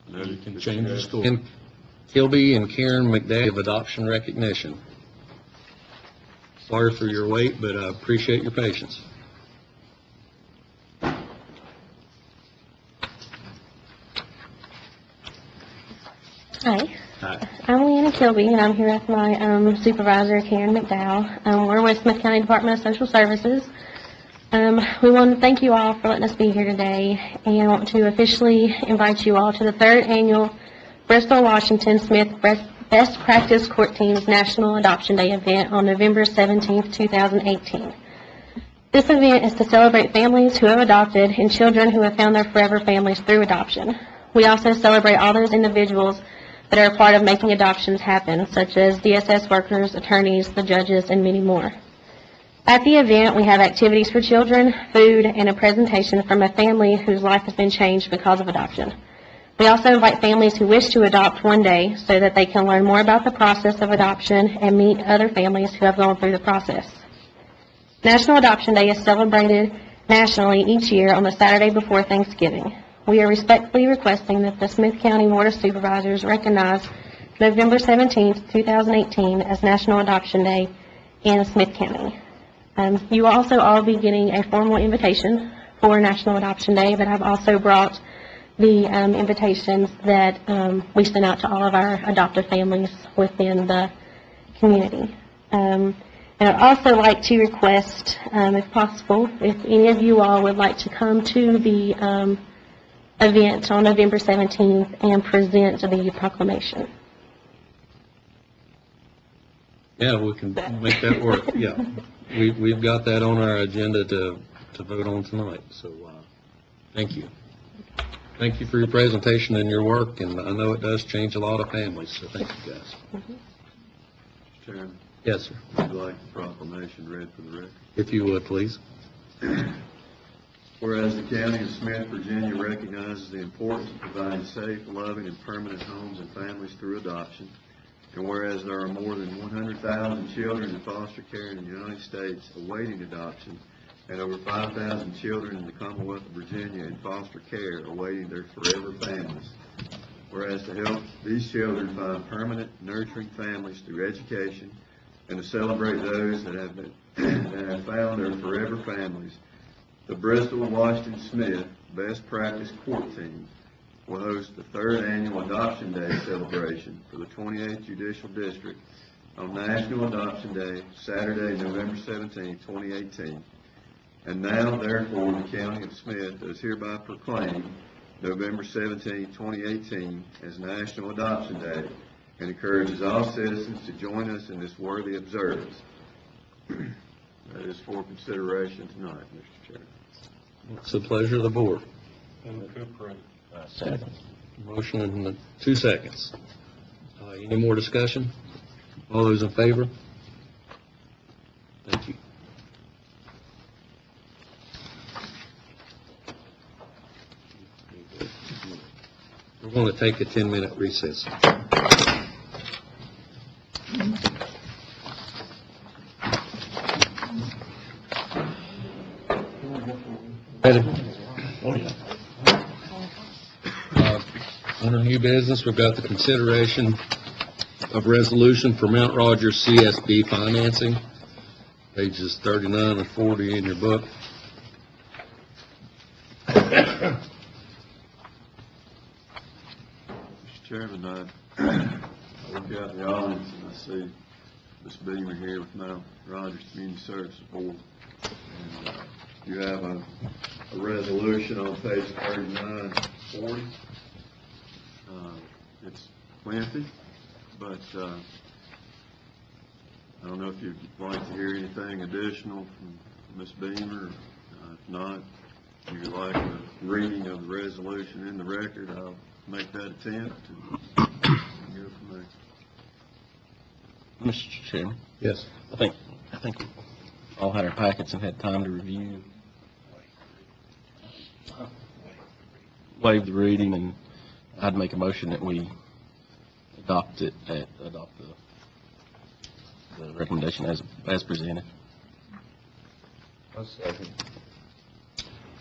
You can change your score. And Kilby and Karen McDade of adoption recognition. Sorry for your wait, but I appreciate your patience. Hi. Hi. I'm Leanna Kilby, and I'm here with my supervisor, Karen McDowell. We're with Smyth County Department of Social Services. We want to thank you all for letting us be here today, and I want to officially invite you all to the 3rd Annual Bristol, Washington Smyth Best Practice Court Team's National Adoption Day event on November 17th, 2018. This event is to celebrate families who have adopted and children who have found their forever families through adoption. We also celebrate all those individuals that are a part of making adoptions happen, such as DSS workers, attorneys, the judges, and many more. At the event, we have activities for children, food, and a presentation from a family whose life has been changed because of adoption. We also invite families who wish to adopt one day so that they can learn more about the process of adoption and meet other families who have gone through the process. National Adoption Day is celebrated nationally each year on the Saturday before Thanksgiving. We are respectfully requesting that the Smyth County Board of Supervisors recognize November 17, 2018 as National Adoption Day in Smyth County. You will also all be getting a formal invitation for National Adoption Day, but I've also brought the invitations that we send out to all of our adoptive families within the community. And I'd also like to request, if possible, if any of you all would like to come to the event on November 17th and present the proclamation. Yeah, we can make that work. Yeah, we've got that on our agenda to vote on tonight. So thank you. Thank you for your presentation and your work, and I know it does change a lot of families, so thank you guys. Mm-hmm. Mr. Chairman, Yes, sir. would you like the proclamation read for the record? If you would, please. Whereas the County of Smyth, Virginia recognizes the importance of providing safe, loving, and permanent homes and families through adoption, and whereas there are more than 100,000 children in foster care in the United States awaiting adoption, and over 5,000 children in the Commonwealth of Virginia in foster care awaiting their forever families. Whereas to help these children find permanent, nurturing families through education, and to celebrate those that have found their forever families, the Bristol Washington Smyth Best Practice Court Team will host the 3rd Annual Adoption Day celebration for the 28th Judicial District on National Adoption Day, Saturday, November 17, 2018. And now, therefore, the County of Smyth does hereby proclaim November 17, 2018 as National Adoption Day and encourages all citizens to join us in this worthy observance. That is for consideration tonight, Mr. Chairman. It's a pleasure of the board. Second. Motion in 2 seconds. Any more discussion? All those in favor? Thank you. We're going to take a 10-minute recess. Ready? Oh, yeah. Under new business, we've got the consideration of resolution for Mount Rogers CSB financing, pages 39 and 40 in your book. Mr. Chairman, I look out the audience and I see Ms. Beamer here with Mount Rogers Community Services Board. And, you have a resolution on page 39, 40. It's lengthy, but I don't know if you'd like to hear anything additional from Ms. Beamer. If not, if you'd like a reading of the resolution in the record, I'll make that attempt and go from there. Mr. Chairman, Yes. I think we all had our packets and had time to review, waive the reading, and I'd make a motion that we adopt the recommendation as presented.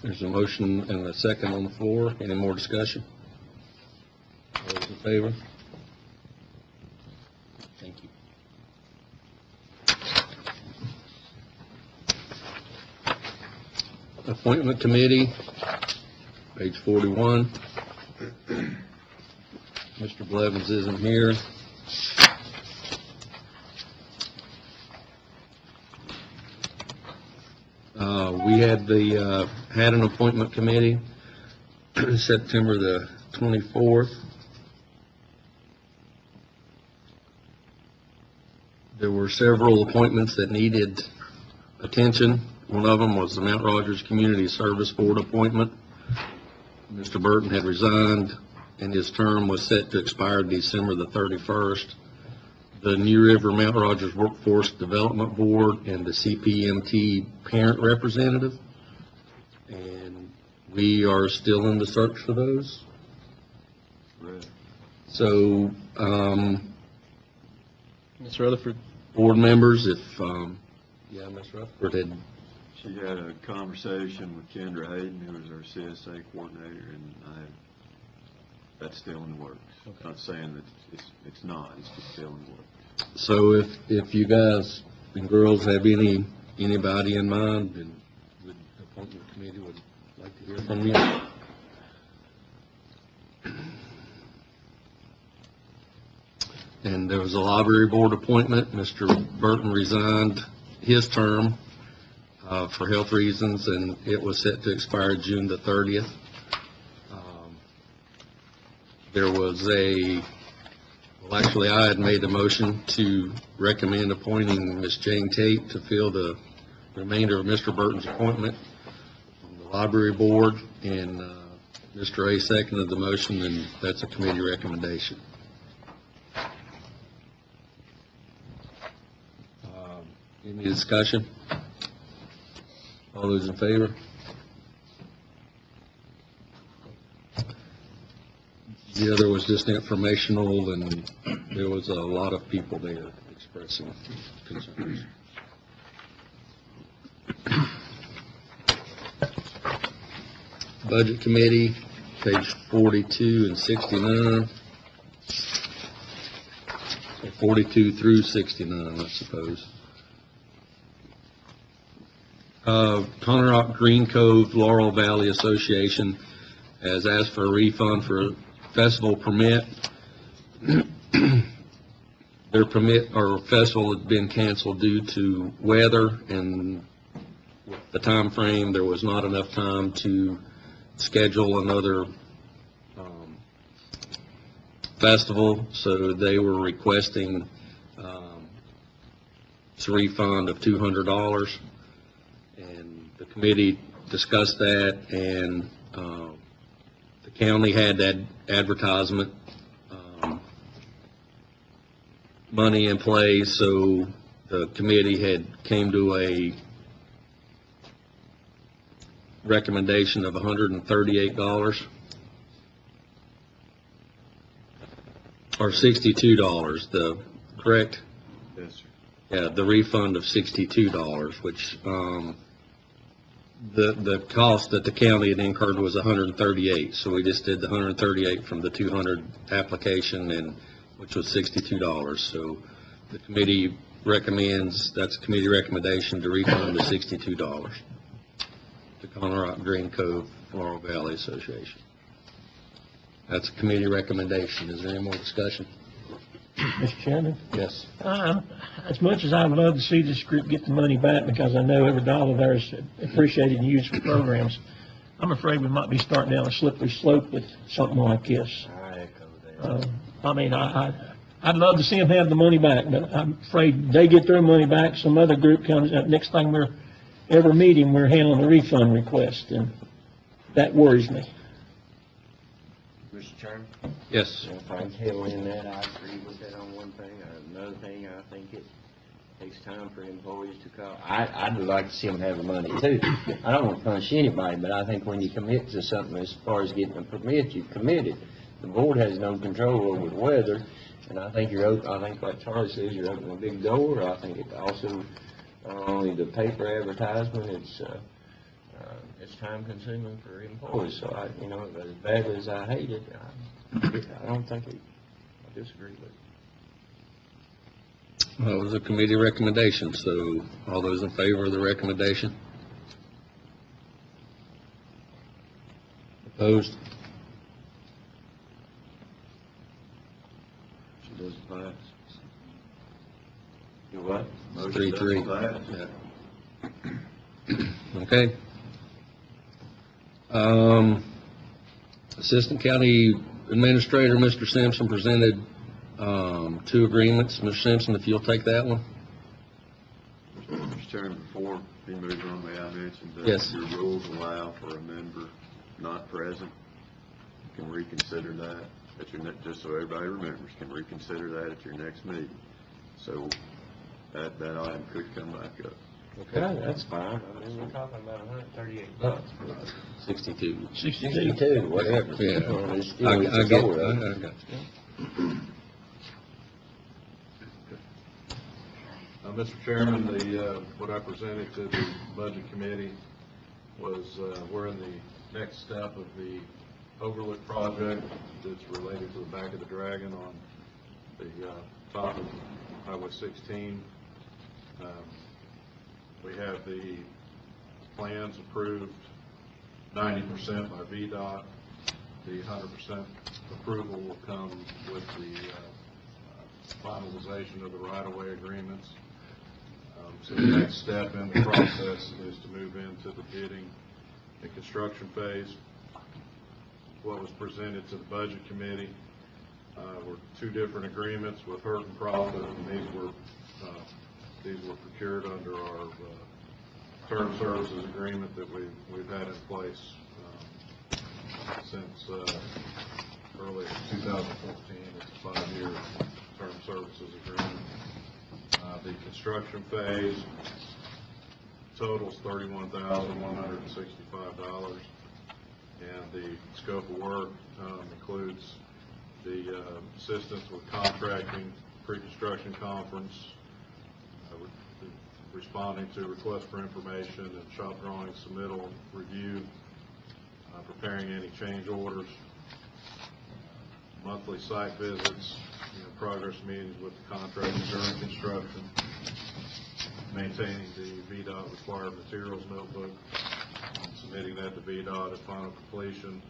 There's a motion and a second on the floor. Any more discussion? in favor? Thank you. Appointment Committee, page 41. Mr. Blevins isn't here. We had an appointment committee September the 24th. There were several appointments that needed attention. One of them was the Mount Rogers Community Service Board appointment. Mr. Burton had resigned, and his term was set to expire December the 31st. The New River Mount Rogers Workforce Development Board and the CPMT parent representative. And we are still in the search for those. Right. So, Ms. Rutherford? board members, if, Ms. Rutherford had, She had a conversation with Kendra Hayden, who was our CSA coordinator, and that's still in the works. I'm not saying that it's not, it's just still in the works. so if you guys and girls have anybody in mind, then the appointment committee would like to hear from you. And there was a library board appointment. Mr. Burton resigned his term for health reasons, and it was set to expire June the 30th. There was actually I had made a motion to recommend appointing Ms. Jane Tate to fill the remainder of Mr. Burton's appointment on the library board, and Mr. A seconded the motion, and that's a committee recommendation. Any discussion? All those in favor? The other was just informational, and there was a lot of people there expressing concerns. Budget Committee, page 42 and 69. Or 42 through 69, I suppose. Conner Rock Green Cove Laurel Valley Association has asked for a refund for a festival permit. Their permit or festival had been canceled due to weather, and with the time frame, there was not enough time to schedule another festival, so they were requesting a refund of $200. And the committee discussed that, and the county had that advertisement money in place, so the committee had came to a recommendation of $138 or $62, correct? Yes, sir. Yeah, the refund of $62, which the cost that the county had incurred was $138, so we just did the $138 from the $200 application, and which was $62. So the committee recommends, that's a committee recommendation, to refund the $62 to Conner Rock Green Cove Laurel Valley Association. That's a committee recommendation. Is there any more discussion? Mr. Chairman, Yes. as much as I would love to see this group get the money back, because I know every dollar there is appreciated and used for programs, I'm afraid we might be starting down a slippery slope with something like this. I echo that. I mean, I'd love to see them have the money back, but I'm afraid they get their money back, some other group comes, next time we're ever meeting, we're handling a refund request, and that worries me. Mr. Chairman? Yes. If I can tell in that, I agree with that on one thing. Another thing, I think it takes time for employees to call. I'd like to see them have the money too. I don't want to punish anybody, but I think when you commit to something, as far as getting a permit, you've committed. The board has no control over the weather, and I think I think like Charlie says, you're opening a big door. I think it also, not only the paper advertisement, it's time consuming for employees. So as badly as I hate it, I don't think I disagree with it. Well, it was a committee recommendation, so all those in favor of the recommendation? Opposed? She doesn't pass. You what? Motion 3-3. doesn't pass. Yeah. Okay. Assistant County Administrator, Mr. Simpson, presented, 2 agreements. Mr. Simpson, if you'll take that one? Mr. Chairman, before he moves on, may I mention that Yes. your rules allow for a member not present. You can reconsider that at your just so everybody remembers, can reconsider that at your next meeting. So that item could come back up. Okay, that's fine. I mean, we're talking about $138. 62. 62, whatever. Yeah. Well, it's I still, it's get, over. I got you. Mr. Chairman, what I presented to the Budget Committee was, we're in the next step of the overlook project that's related to the back of the Dragon on the top of Highway 16. We have the plans approved 90% by VDOT. The 100% approval will come with the finalization of the right-of-way agreements. So the next step in the process is to move into the bidding and construction phase. What was presented to the Budget Committee were 2 different agreements with Hurt and Profit, and these were procured under our term services agreement that we've had in place since early 2014. It's a 5-year term services agreement. The construction phase totals $31,165, and the scope of work includes the assistance with contracting, pre-construction conference, responding to requests for information and shop drawing submittal review, preparing any change orders, monthly site visits, progress meetings with the contractor during construction, maintaining the VDOT required materials notebook, submitting that to VDOT at final completion,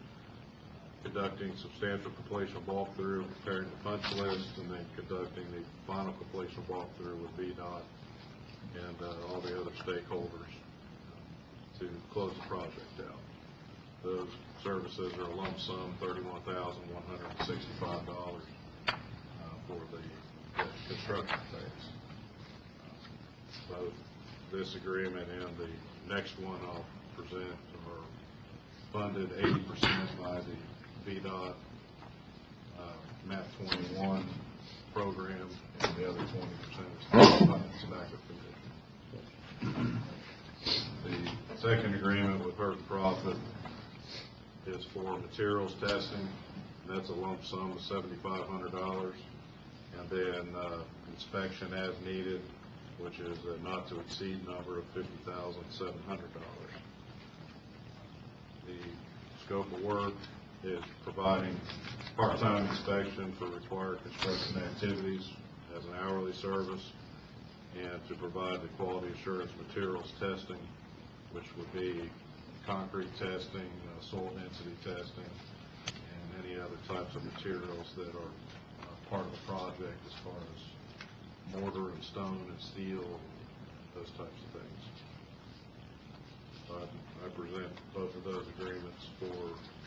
conducting substantial completion walkthrough, preparing the punch list, and then conducting the final completion walkthrough with VDOT and all the other stakeholders to close the project out. Those services are a lump sum, $31,165 for the construction phase. Both this agreement and the next one I'll present are funded 80% by the VDOT MAP 21 program, and the other 20% is funded by the tobacco committee. The second agreement with Hurt and Profit is for materials testing. That's a lump sum of $7,500, and then inspection as needed, which is a not to exceed number of $50,700. The scope of work is providing part-time inspection for required construction activities as an hourly service, and to provide the quality assurance materials testing, which would be concrete testing, soil density testing, and any other types of materials that are part of the project as far as mortar and stone and steel, those types of things. So I present both of those agreements for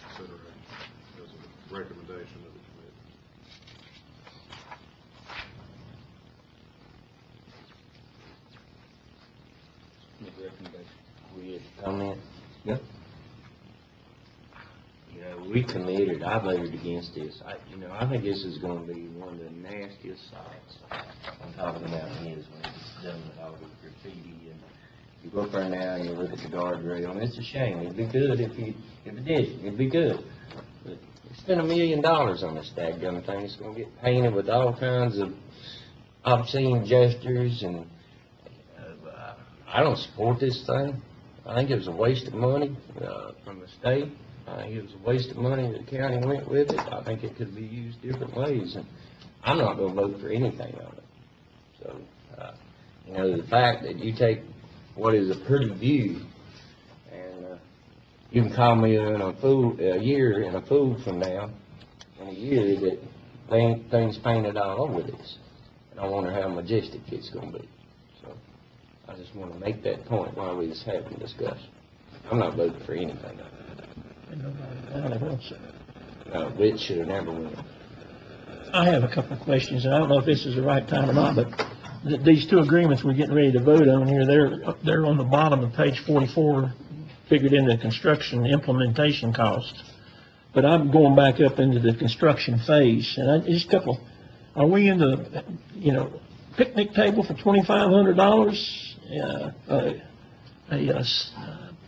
consideration as a recommendation of the committee. We had a comment? Yeah. We committed, I voted against this. I think this is going to be one of the nastiest sites. I'm talking about his when it's done with all the graffiti, and you go up there now and you look at the guardrail, and it's a shame. It'd be good if it did. It'd be good. But we spent $1 million on this dadgum thing. It's going to get painted with all kinds of obscene gestures, and I don't support this thing. I think it was a waste of money from the state. I think it was a waste of money that the county went with it. I think it could be used different ways, and I'm not gonna vote for anything on it. So, you know, the fact that you take what is a pretty view, and you can call me a year and a fool from now, in a year that things painted all over this. And I wonder how majestic it's gonna be. So, I just wanna make that point while we was having discussion. I'm not voting for anything. No, it should have never went. I have a couple of questions, and I don't know if this is the right time or not, but these two agreements we're getting ready to vote on here, they're on the bottom of page 44, figured in the construction implementation cost. But I'm going back up into the construction phase, and just a couple, are we in the, you know, picnic table for $2,500? A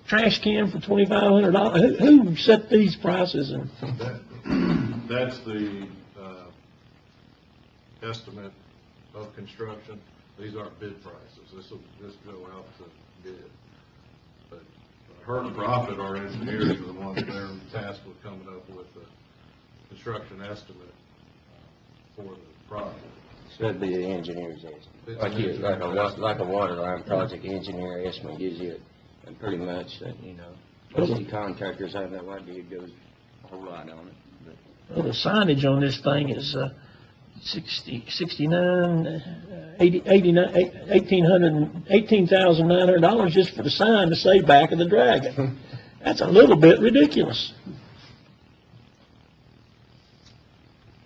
trash can for $2,500? Who set these prices? And That's the estimate of construction. These aren't bid prices. This will just go out to bid. But Hurt and Profit, our engineers, are the ones that are tasked with coming up with the construction estimate for the project. Should be the engineer's estimate. Like a water line project engineer estimate gives you, and pretty much that, you know, most of the contractors have no idea it goes a whole lot on it. well, the signage on this thing is $18,900 just for the sign to say back of the dragon. That's a little bit ridiculous.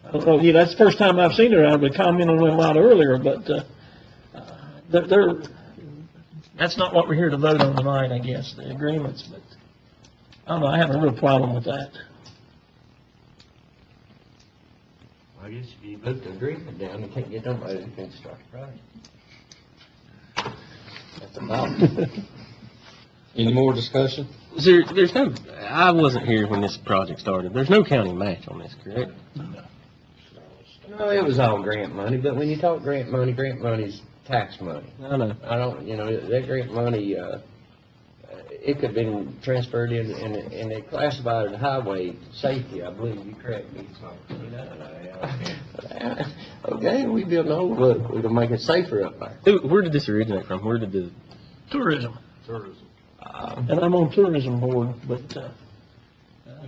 I don't know, that's the first time I've seen it. I would comment on it a lot earlier, but that's not what we're here to vote on tonight, I guess, the agreements, but I don't know, I have a real problem with that. I guess if you put the agreement down, you can't get nobody to construct the project. That's about it. Any more discussion? There's no, I wasn't here when this project started. There's no county match on this, correct? No, it was all grant money, but when you talk grant money's tax money. I know. I don't, you know, that grant money, it could have been transferred in, and they classified it as highway safety, I believe. You correct me. Okay, we built an old, look, we're gonna make it safer up there. Where did this originate from? Where did the... Tourism. Tourism. And I'm on tourism board, but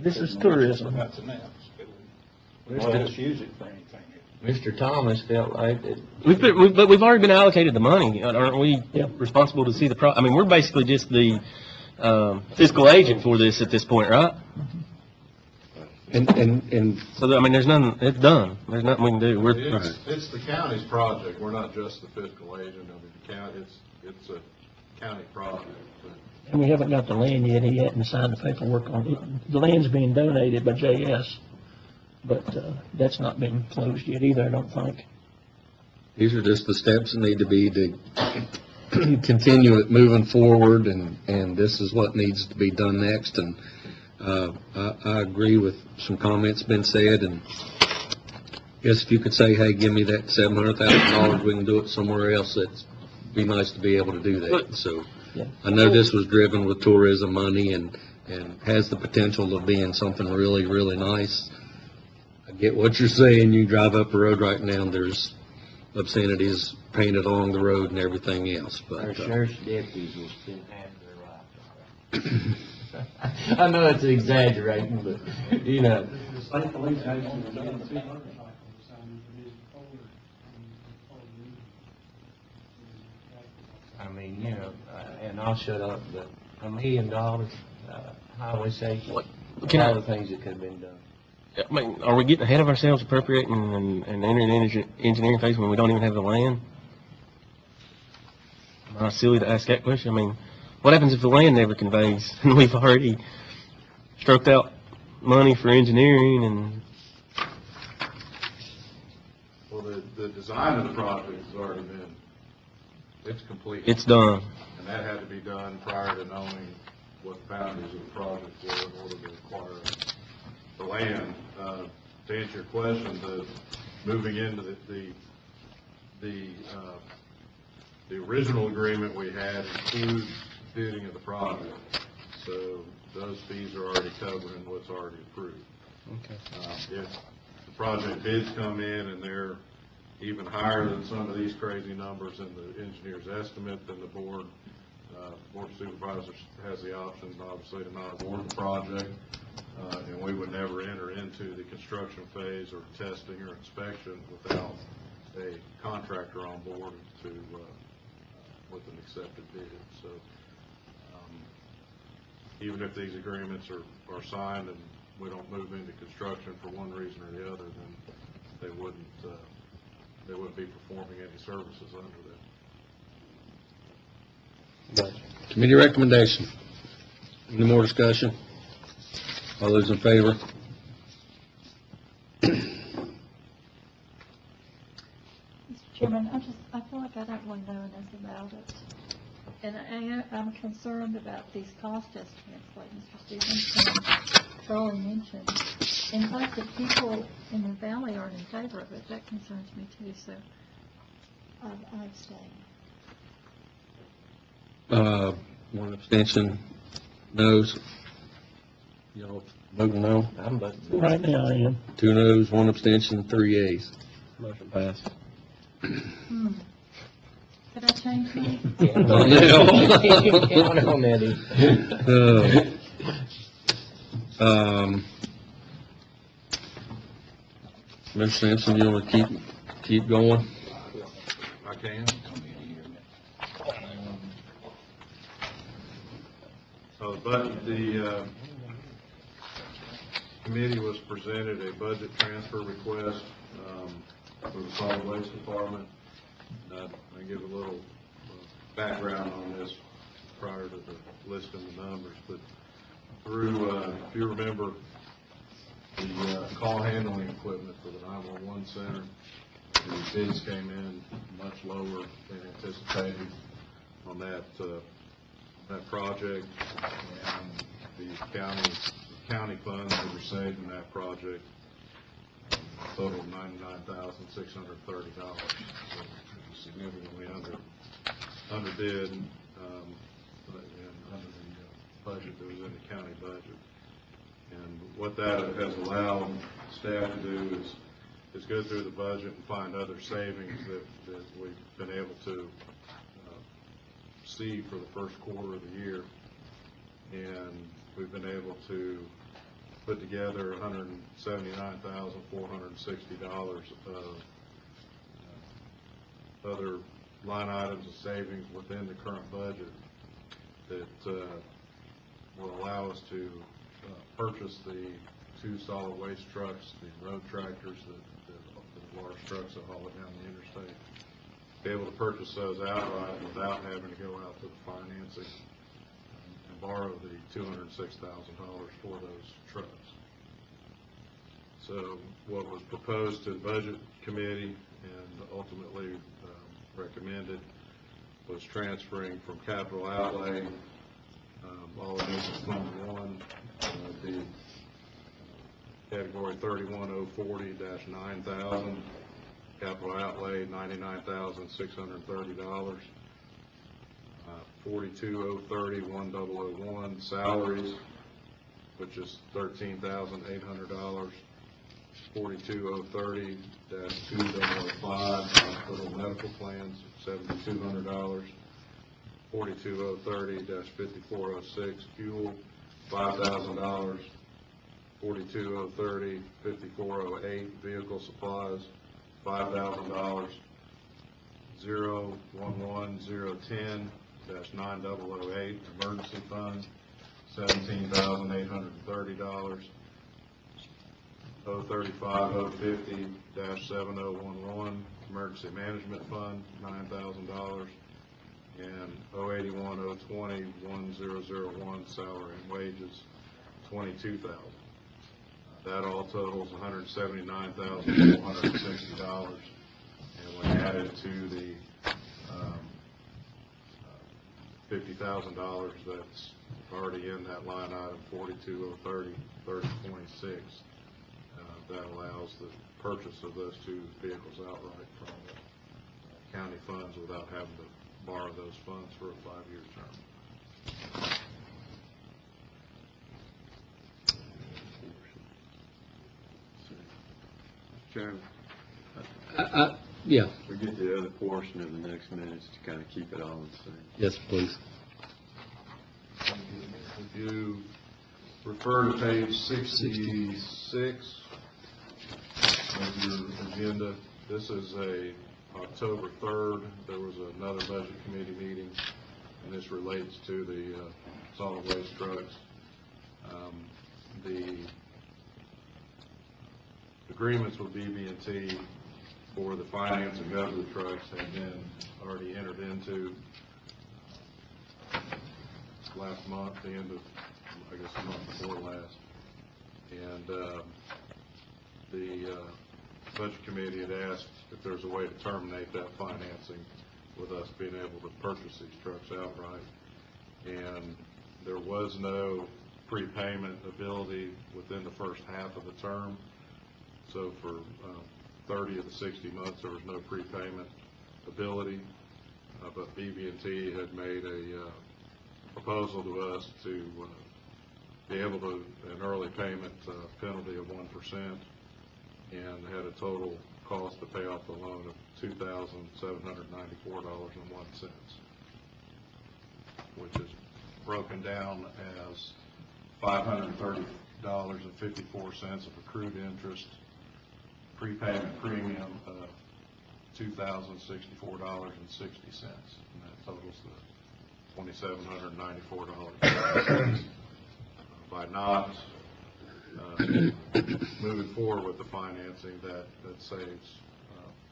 this is tourism. Mr. Thomas felt like that. But we've already been allocated the money. Aren't we Yeah. responsible to see the I mean, we're basically just the fiscal agent for this at this point, right? And So, I mean, there's nothing, it's done. There's nothing we can do. It's the county's project. We're not just the fiscal agent. I mean, the county, it's a county project. And we haven't got the land yet. He hadn't signed the paperwork on it. The land's being donated by JS, but that's not been closed yet either, I don't think. these are just the steps that need to be to continue it moving forward, and this is what needs to be done next. And I agree with some comments been said, and I guess if you could say, hey, give me that $700,000, we can do it somewhere else, it'd be nice to be able to do that. So Yeah. I know this was driven with tourism money and has the potential of being something really, really nice. I get what you're saying. You drive up the road right now, and there's obscenities painted along the road and everything else, Our but sheriff's deputies will spend half of their life. I know it's exaggerating, but, you know. I mean, you know, and I'll shut up, but $1 million, highway safety, all the things that could have been done. I mean, are we getting ahead of ourselves appropriating and entering into engineering phase when we don't even have the land? Am I silly to ask that question? I mean, what happens if the land never conveys and we've already stroked out money for engineering and... Well, the design of the project has already been, it's complete. It's done. And that had to be done prior to knowing what the boundaries of the project were in order to acquire the land. To answer your question, moving into the original agreement we had includes bidding of the project. So those fees are already covered in what's already approved. Okay. If the project bids come in and they're even higher than some of these crazy numbers in the engineer's estimate, then the Board of Supervisors has the option, obviously, to not award the project, and we would never enter into the construction phase or testing or inspection without a contractor on board with an accepted bid. So even if these agreements are signed and we don't move into construction for one reason or the other, then they wouldn't be performing any services under that. Committee recommendation. Any more discussion? All those in favor? Mr. Chairman, I feel like I don't really know enough about it. And I'm concerned about these cost estimates, like Mr. Stevens thoroughly mentioned. In fact, the people in the valley aren't in favor of it. That concerns me too, so I abstain. One abstention, noes. Y'all voting no? I'm voting. Right now, I am. 2 noes, 1 abstention, 3 yeas. Motion passed. Could I change mine? No. Count on that, Mr. Sampson, you want to keep going? I can. So the committee was presented a budget transfer request for the solid waste department. I give a little background on this prior to the listing the numbers, but through, if you remember, the call handling equipment for the 911 center, the bids came in much lower than anticipated on that project, and the county funds that were saved in that project totaled $99,630. So it was significantly underbid and under the budget that was in the county budget. And what that has allowed staff to do is go through the budget and find other savings that we've been able to see for the first quarter of the year. And we've been able to put together $179,460 of other line items of savings within the current budget that will allow us to purchase the 2 solid waste trucks, the road tractors, the large trucks that haul it down the interstate, be able to purchase those outright without having to go out to the financing and borrow the $206,000 for those trucks. So what was proposed to the budget committee and ultimately recommended was transferring from capital outlay all of this is Fund 1, the category 31040-9,000, capital outlay $99,630, 42030101 salaries, which is $13,800, 42030-2005 hospital medical plans, $7,200. 42030-5406 fuel, $5,000. 42030-5408 vehicle supplies, $5,000. 011010-9008 emergency fund, $17,830. 035-050-7011 emergency management fund, $9,000. And 081-020-1001 salary and wages, $22,000. That all totals $179,460. And when added to the $50,000 that's already in that line item, 42030-3026, that allows the purchase of those 2 vehicles outright from the county funds without having to borrow those funds for a 5-year term. Chairman, Yeah, we get the other portion of the next minutes to kind of keep it all in sync. yes, please. If you refer to page 66 of your agenda, this is October 3rd, there was another budget committee meeting, and this relates to the solid waste trucks. The agreements with BB&T for the financing of the trucks have been already entered into last month, the end of, I guess, the month before last. And the budget committee had asked if there's a way to terminate that financing with us being able to purchase these trucks outright. And there was no prepayment ability within the first half of the term. So for 30 of the 60 months, there was no prepayment ability. But BB&T had made a proposal to us to be able to, an early payment penalty of 1%, and had a total cost to pay off the loan of $2,794.01, which is broken down as $530.54 of accrued interest, prepayment premium of $2,064.60, and that totals the $2,794. By not moving forward with the financing, that saves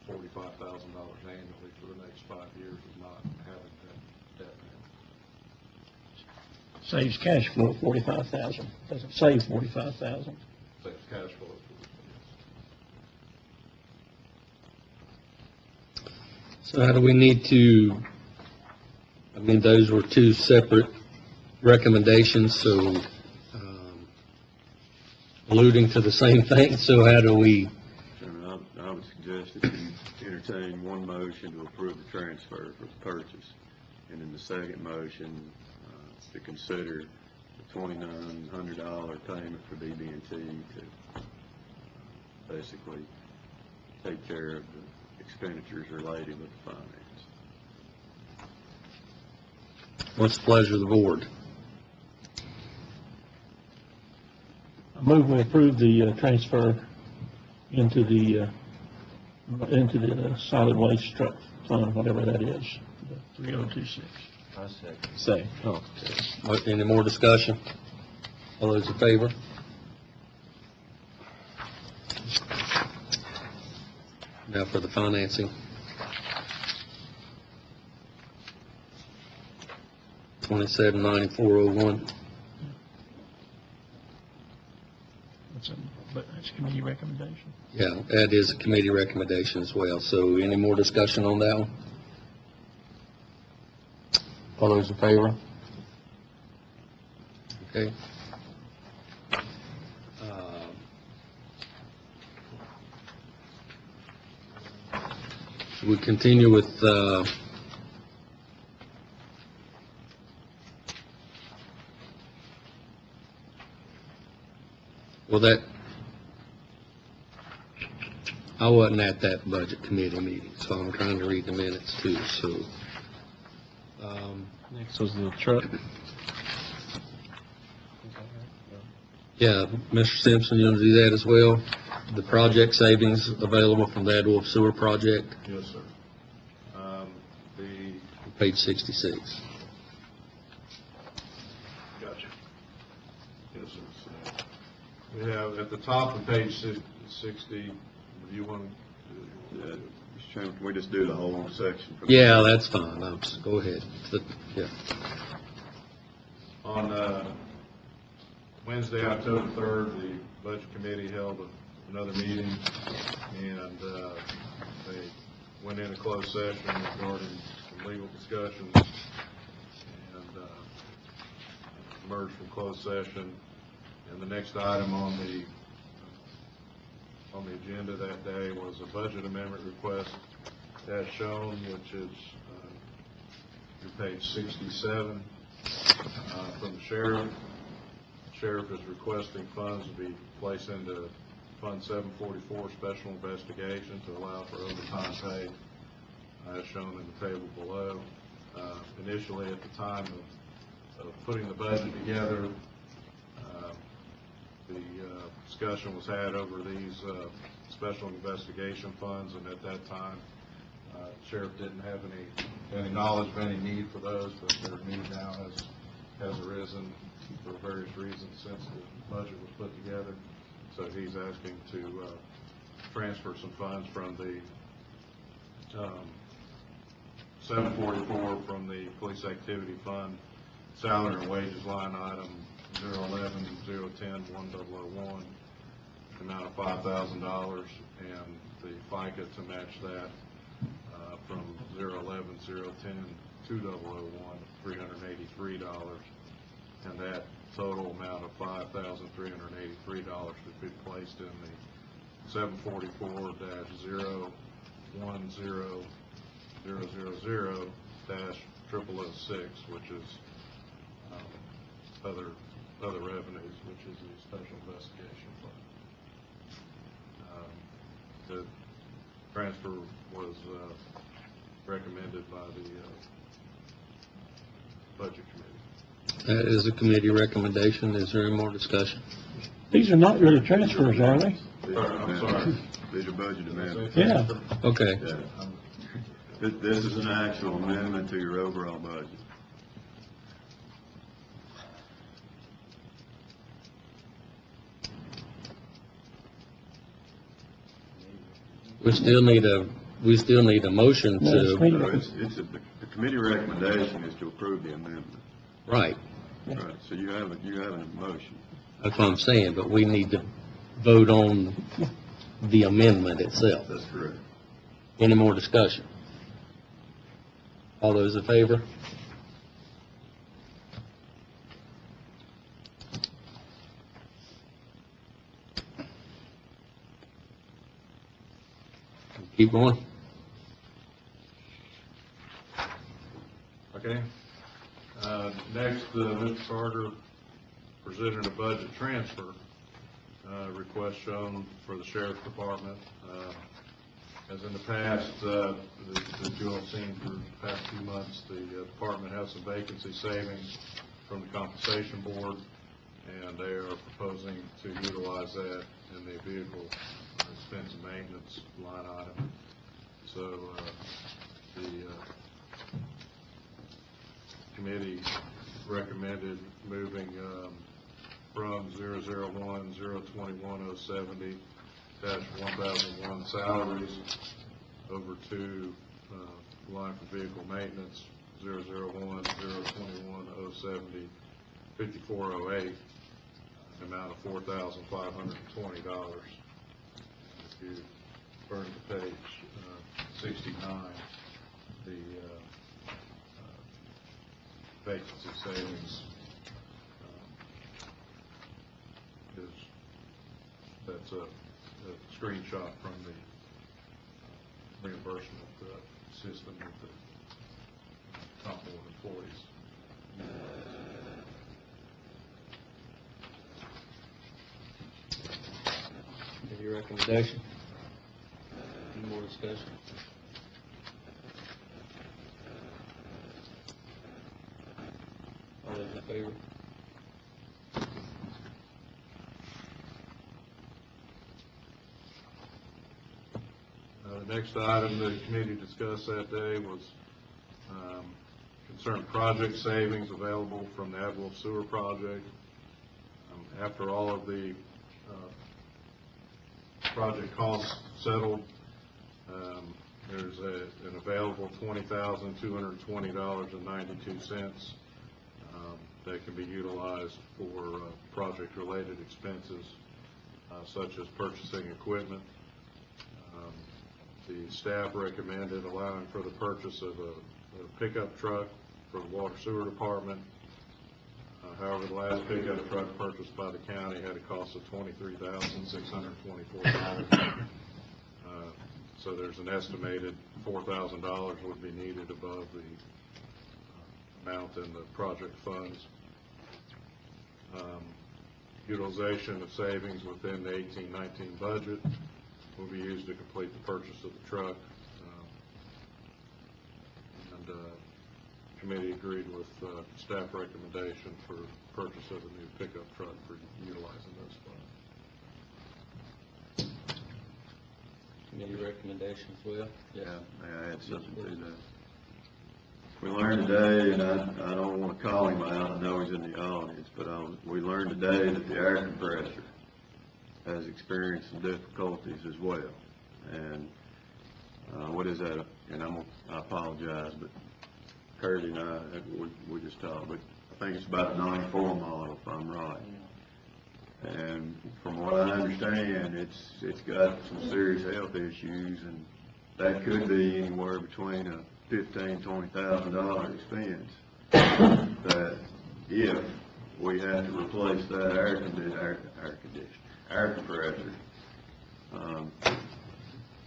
$45,000 annually for the next 5 years of not having that debt payment. Saves cash flow 45,000. Doesn't save 45,000. Saves cash flow. So how do we need to, I mean, those were two separate recommendations, so alluding to the same thing, so how do we? Chairman, I would suggest that you entertain one motion to approve the transfer for the purchase, and in the second motion, to consider the $2,900 payment for BB&T to basically take care of the expenditures related with the finance. What's the pleasure of the board? I move we approve the transfer into the solid waste truck fund, whatever that is, the 3026. I second. Say. Oh, okay. Any more discussion? All those in favor? Now for the financing. $27,9401. But that's committee recommendation. Yeah, that is a committee recommendation as well. So any more discussion on that one? All those in favor? Okay. We continue with, well, that, I wasn't at that budget committee meeting, so I'm trying to read the minutes too, so. Next was the truck. Yeah, Mr. Simpson, you want to do that as well? The project savings available from the Adwolf Sewer Project, Yes, sir. page 66. Gotcha. Yes, sir. We have at the top of page 60, do you want to? Mr. Chairman, can we just do the whole section? Yeah, that's fine. Go ahead. Yeah. On Wednesday, October 3rd, the Budget Committee held another meeting, and they went into closed session regarding some legal discussions, and emerged from closed session. And the next item on the agenda that day was a budget amendment request as shown, which is on page 67 from the sheriff. The sheriff is requesting funds to be placed into Fund 744 Special Investigation to allow for overtime pay, as shown in the table below. Initially, at the time of putting the budget together, the discussion was had over these special investigation funds, and at that time, Sheriff didn't have any knowledge of any need for those, but their need now has arisen for various reasons since the budget was put together. So he's asking to transfer some funds from the 744 from the Police Activity Fund salary and wages line item 011-010-1001, amount of $5,000, and the FICA to match that from 011-010-2001, $383, and that total amount of $5,383 would be placed in the 744-010-000-006, which is other revenues, which is the Special Investigation Fund. The transfer was recommended by the Budget Committee. That is a committee recommendation. Is there any more discussion? These are not really transfers, are they? I'm sorry. These are budget amendments. Yeah. Okay. Yeah. This is an actual amendment to your overall budget. We still need a motion No, it's to, me. No, the committee recommendation is to approve the amendment. right. Right, so you have a motion. That's what I'm saying, but we need to vote on the amendment itself. That's correct. Any more discussion? All those in favor? Keep going. Okay. Next, Mr. Carter presented a budget transfer request shown for the Sheriff's Department. As in the past, that you all have seen for the past few months, the department has some vacancy savings from the compensation board, and they are proposing to utilize that in the vehicle expense and maintenance line item. So the committee recommended moving from 001-021-070-1001 salaries over to line for vehicle maintenance 001-021-070-5408, an amount of $4,520. If you turn to page 69, the vacancy savings that's a screenshot from the reimbursement system with the top board employees. Any recommendation? Any more discussion? All those in favor? The next item the committee discussed that day was concerned project savings available from the Adwolf Sewer Project. After all of the project costs settled, there's an available $20,220.92 that can be utilized for project-related expenses, such as purchasing equipment. The staff recommended allowing for the purchase of a pickup truck for the Water Sewer Department. However, the last pickup truck purchased by the county had a cost of $23,624. So there's an estimated $4,000 would be needed above the amount in the project funds. utilization of savings within the 18-19 budget will be used to complete the purchase of the truck. And committee agreed with staff recommendation for purchase of a new pickup truck for utilizing those funds. Committee recommendations, Will? Yeah, may I add something to that? We learned today, and I don't want to call him out, I know he's in the audience, but we learned today that the air compressor has experienced some difficulties as well. And what is that? And I apologize, but Kurt and I, we just talked, but I think it's about a 94 model, if I'm right. And from what I understand, it's got some serious health issues, and that could be anywhere between a $15,000–$20,000 expense. That if we had to replace that air compressor,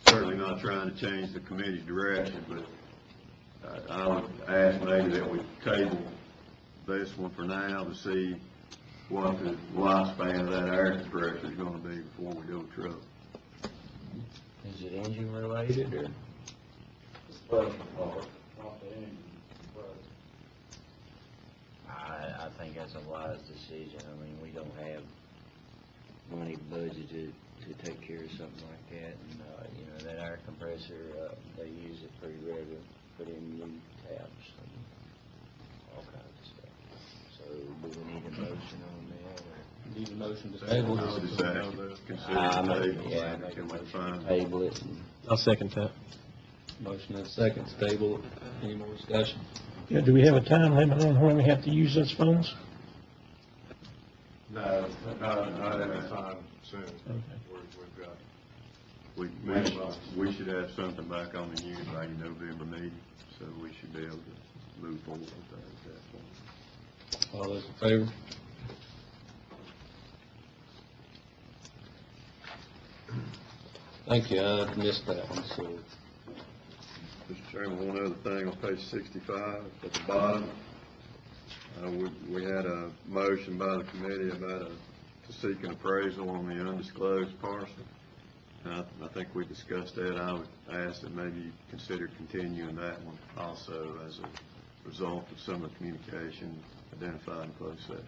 certainly not trying to change the committee's direction, but I would ask maybe that we table this one for now to see what the lifespan of that air compressor is going to be before we go truck. Is it engine related or? I think that's a wise decision. I mean, we don't have money budgeted to take care of something like that. And, you know, that air compressor, they use it pretty regularly, put in new taps and all kinds of stuff. So do we need a motion on that? Or? Need a motion to table I would this? just ask to consider table. Yeah, make a Can we motion find- to table it. And I'll second that. Motion and second to table. Any more discussion? Yeah, do we have a time limit on when we have to use those funds? No, not anytime soon. We've got, We should have something back on the unit by your November meeting, so we should be able to move forward with that at that point. All those in favor? Thank you, I missed that one, so. Mr. Chairman, one other thing on page 65 at the bottom, we had a motion by the committee about to seek an appraisal on the undisclosed parcel. And I think we discussed that. I would ask that maybe you consider continuing that one also as a result of some of the communication identified in closed session.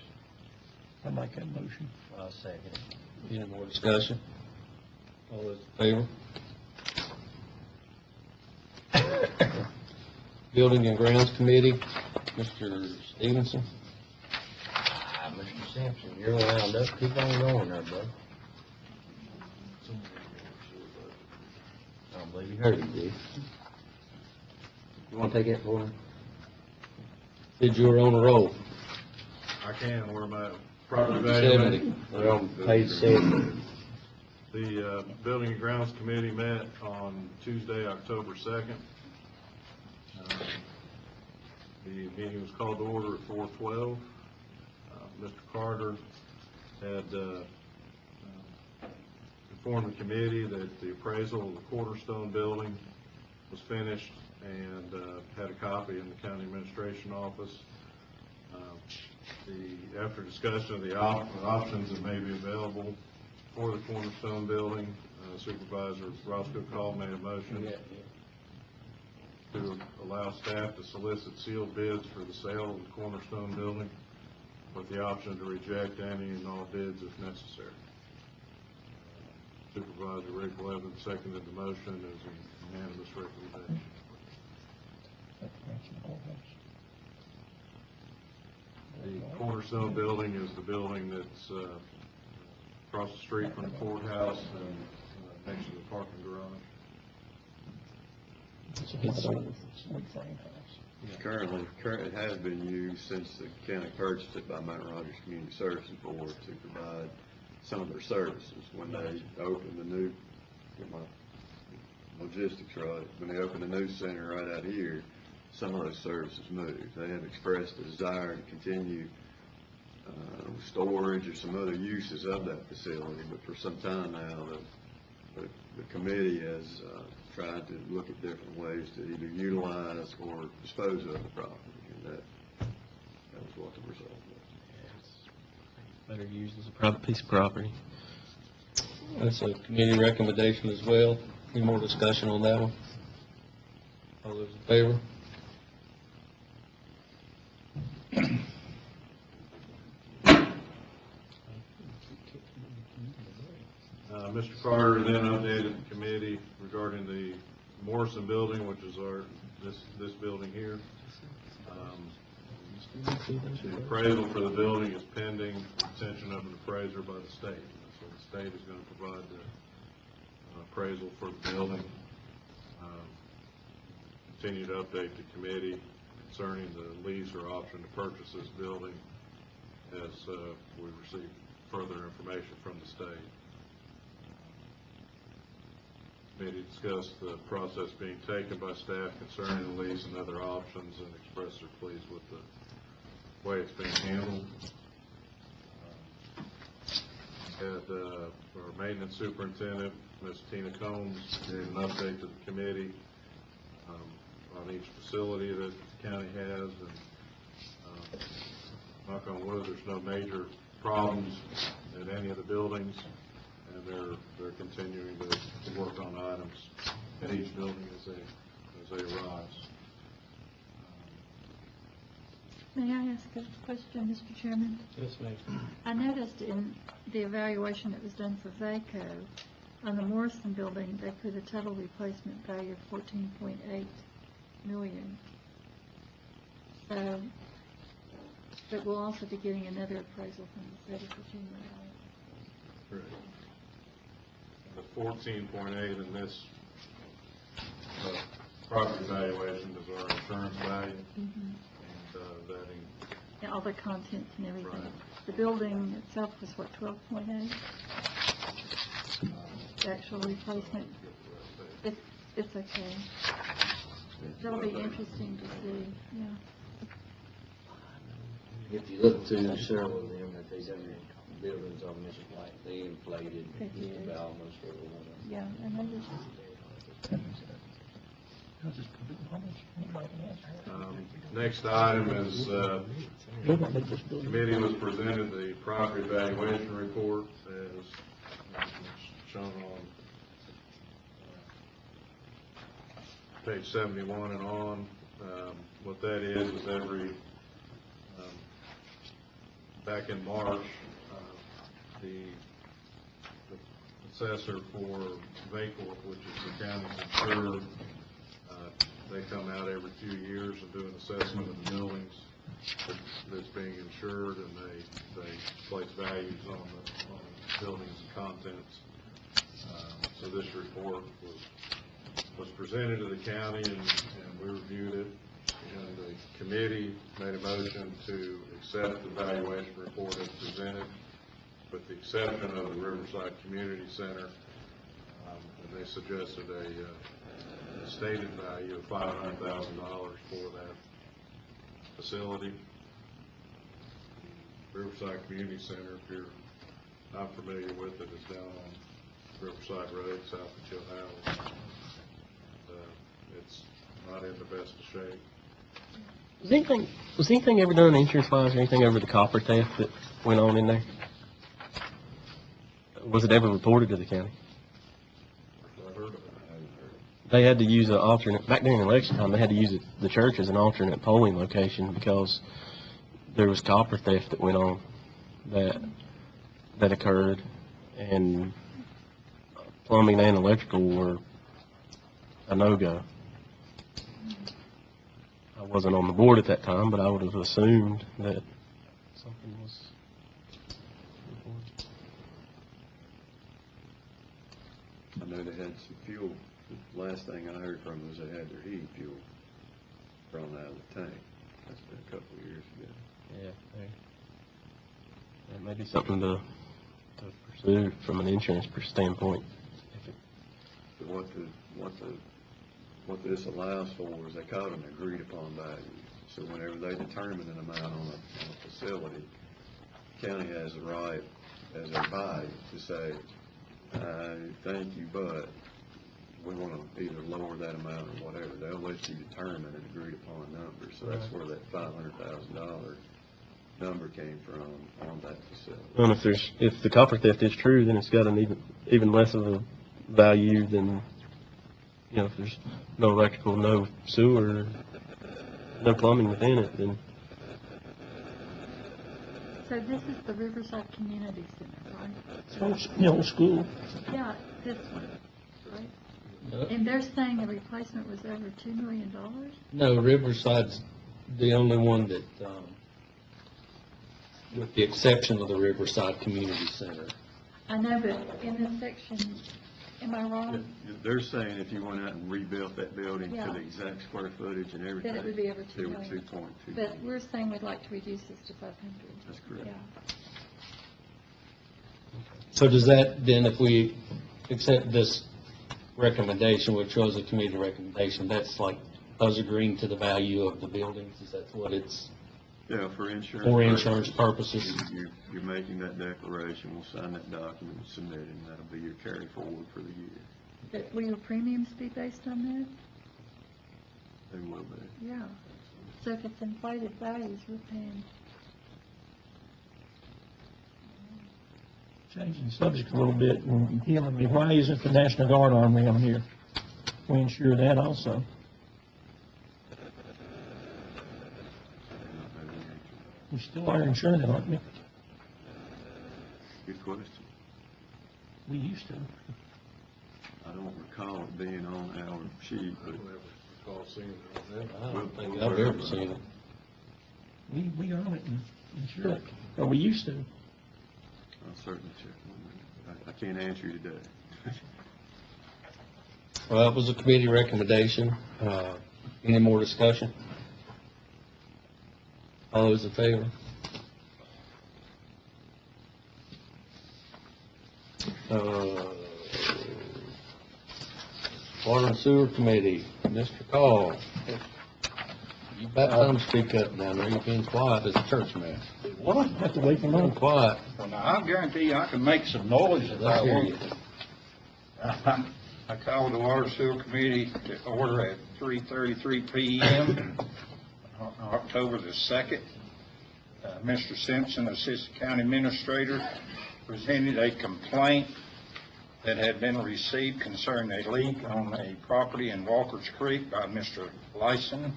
I'll make that motion. I'll second it. Any more discussion? All those in favor? Building and Grounds Committee, Mr. Stevenson. Mr. Simpson, you're wound up. Keep on going there, bud. I don't believe you heard him, did you? You want to take that for me? Said you were on a roll. I can, where my property value. 70. We're on page 7. The Building and Grounds Committee met on Tuesday, October 2nd. The meeting was called to order at 4:12. Mr. Carter had informed the committee that the appraisal of the Cornerstone building was finished and had a copy in the county administration office. After discussion of the options that may be available for the Cornerstone building, Supervisor Roscoe Call made a motion to allow staff to solicit sealed bids for the sale of the Cornerstone building with the option to reject any and all bids if necessary. Supervisor Rick Levin seconded the motion as a unanimous recommendation. The Cornerstone building is the building that's across the street from the courthouse and next to the parking garage. Currently, it has been used since the county purchased it by Mount Rogers Community Services Board to provide some of their services. When they opened the new, get my logistics right, when they opened the new center right out here, some of those services moved. They have expressed a desire to continue storage or some other uses of that facility, but for some time now, the committee has tried to look at different ways to either utilize or dispose of the property, and that was what the result was. better used as a private piece of property. That's a committee recommendation as well. Any more discussion on that one? All those in favor? Mr. Carter then updated the committee regarding the Morrison building, which is this building here. The appraisal for the building is pending retention of an appraiser by the state. So the state is going to provide the appraisal for the building. Continue to update the committee concerning the lease or option to purchase this building as we receive further information from the state. Committee discussed the process being taken by staff concerning the lease and other options and expressed their pleased with the way it's being handled. Had our maintenance superintendent, Ms. Tina Combs, gave an update to the committee on each facility that the county has, and knock on wood, there's no major problems in any of the buildings, and they're continuing to work on items at each building as they arise. May I ask a question, Mr. Chairman? Yes, ma'am. I noticed in the evaluation that was done for VACO, on the Morrison building, they put a total replacement value of $14.8 million. So, but we'll also be getting another appraisal from the state of Virginia. Correct. The 14.8 in this property valuation is our insurance value, and Yeah, all the contents and everything. Right. The building itself was what, 12.8? The actual replacement. It's okay. That'll be interesting to see. Yeah. If you look through several of them, that these other buildings on this like they inflated They just did. about almost every one of them. Yeah, and I just. Next item is committee was presented the property valuation report as shown on page 71 and on. What that is every back in March, the assessor for Vacor, which is the county's insured, they come out every few years and do an assessment of the buildings that's being insured, and they place values on the buildings and contents. So this report was presented to the county, and we reviewed it, and the committee made a motion to accept the valuation report as presented, with the exception of the Riverside Community Center, and they suggested a stated value of $500,000 for that facility. Riverside Community Center, if you're not familiar with it, is down on Riverside Road, south of Chill House. It's not in the best of shape. Was anything ever done insurance-wise or anything over the copper theft that went on in there? Was it ever reported to the county? I've heard of it. They had to use an alternate, back during election time, they had to use the church as an alternate polling location because there was copper theft that went on that occurred, and plumbing and electrical were a no-go. I wasn't on the board at that time, but I would have assumed that something was reported. I know they had some fuel. The last thing I heard from them was they had their heating fuel thrown out of the tank. That's been a couple of years ago. Yeah, that may be something to pursue from an insurance standpoint. So what this allows for is they call it an agreed upon value. So whenever they determine an amount on a facility, the county has the right as a body to say, thank you, but we want to either lower that amount or whatever. They'll let you determine an agreed upon number. So that's where that $500,000 number came from on that facility. And if the copper theft is true, then it's got an even less of a value than, if there's no electrical, no sewer, no plumbing within it, then. So this is the Riverside Community Center, right? So it's, old school. Yeah, this one, right? And they're saying the replacement was over $2 million? No, Riverside's the only one that, with the exception of the Riverside Community Center. I know, but in this section, am I wrong? They're saying if you went out and rebuilt that building to Yeah. the exact square footage and everything. Then it would be over $2 It would million. 2.2 But million. we're saying we'd like to reduce this to 500. That's correct. Yeah. So does that, then, if we accept this recommendation, which was a committee recommendation, that's like us agreeing to the value of the buildings? Is that what it's, Yeah, for insurance. for insurance purposes? You're making that declaration, we'll sign that document and submit it, and that'll be your carry forward for the year. But will your premiums be based on They will be. that? Yeah. So if it's inflated values, we're paying. Changing the subject a little bit and healing me, why isn't the National Guard Armory on here? We insure that also. We still are insuring it, aren't we? Good question. We used to. I don't recall it being on our sheet, but Recall seeing it on that. I don't think I've ever seen it. We own it and insure it, or we used to. I'll certainly check on that. I can't answer you today. Well, it was a committee recommendation. Any more discussion? All those in favor? Water and Sewer Committee, Mr. Call. You about time to speak up down there. You're being quiet as a church man. What? Have to wait for Being them. quiet. Well, now, I guarantee you I can make some noise if I Let's hear want you. to. I called the Water Sewer Committee to order at 3:33 p.m. on October the 2nd. Mr. Simpson, Assistant County Administrator, presented a complaint that had been received concerning a leak on a property in Walker's Creek by Mr. Lyson.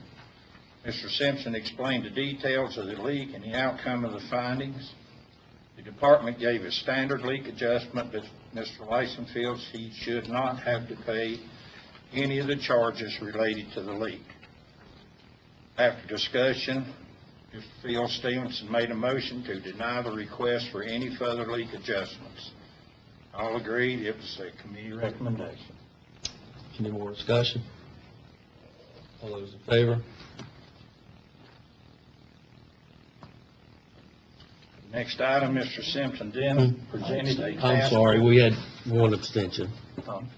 Mr. Simpson explained the details of the leak and the outcome of the findings. The department gave a standard leak adjustment, but Mr. Lyson feels he should not have to pay any of the charges related to the leak. After discussion, Mr. Phil Stevenson made a motion to deny the request for any further leak adjustments. All agreed it was a committee recommendation. Any more discussion? All those in favor? Next item, Mr. Simpson then presented a task. I'm sorry, we had one abstention. Um,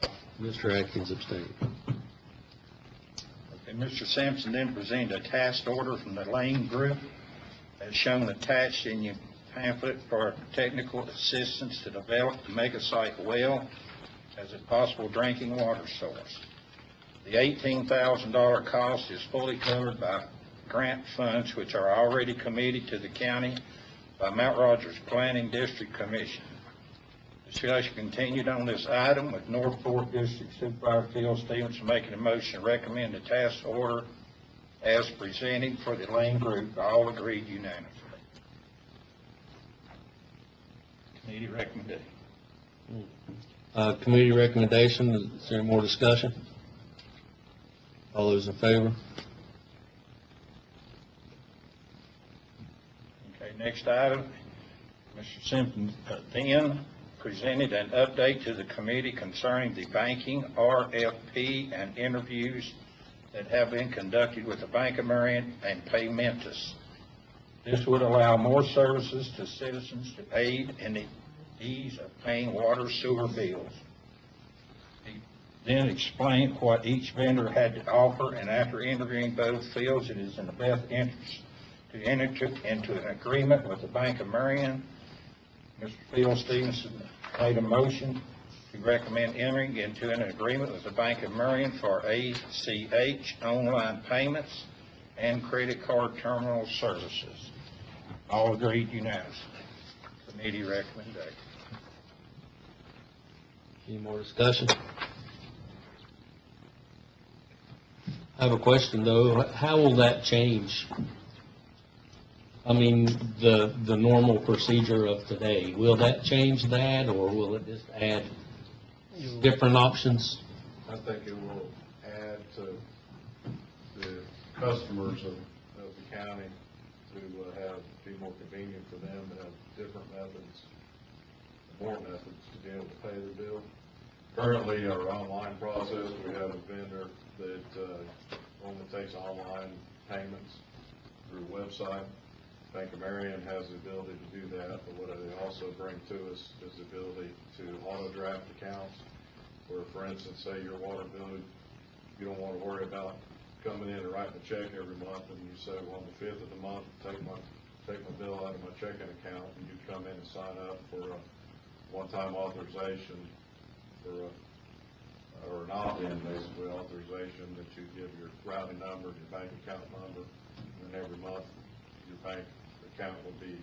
Mr. Atkins abstained. Okay, Mr. Simpson then presented a task order from the Lane Group as shown attached in your pamphlet for technical assistance to develop the mega site well as a possible drinking water source. The $18,000 cost is fully covered by grant funds which are already committed to the county by Mount Rogers Planning District Commission. Discussion continued on this item with North Fork District Supervisor Phil Stevenson making a motion to recommend the task order as presented for the Lane Group. All agreed unanimously. Committee recommendation. Committee recommendation, is there any more discussion? All those in favor? Okay, next item, Mr. Simpson then presented an update to the committee concerning the banking RFP and interviews that have been conducted with the Bank of Marion and Paymentus. This would allow more services to citizens to aid in the ease of paying water sewer bills. He then explained what each vendor had to offer, and after interviewing both, feels it is in the best interest to enter into an agreement with the Bank of Marion. Mr. Phil Stevenson made a motion to recommend entering into an agreement with the Bank of Marion for ACH online payments and credit card terminal services. All agreed unanimously. Committee recommendation. Any more discussion? I have a question, though. How will that change? I mean, the normal procedure of today, will that change that, or will it just add different options? I think it will add to the customers of the county to be more convenient for them to have different methods, more methods to be able to pay the bill. Currently, our online process, we have a vendor that only takes online payments through a website. Bank of Marion has the ability to do that, but what they also bring to us is the ability to auto draft accounts, where, for instance, say your water bill, you don't want to worry about coming in and writing a check every month, and you say, well, on the 5th of the month, take my bill out of my checking account, and you come in and sign up for a one-time authorization for or an opt-in, basically, authorization that you give your routing number, your bank account number, and then every month your bank account will be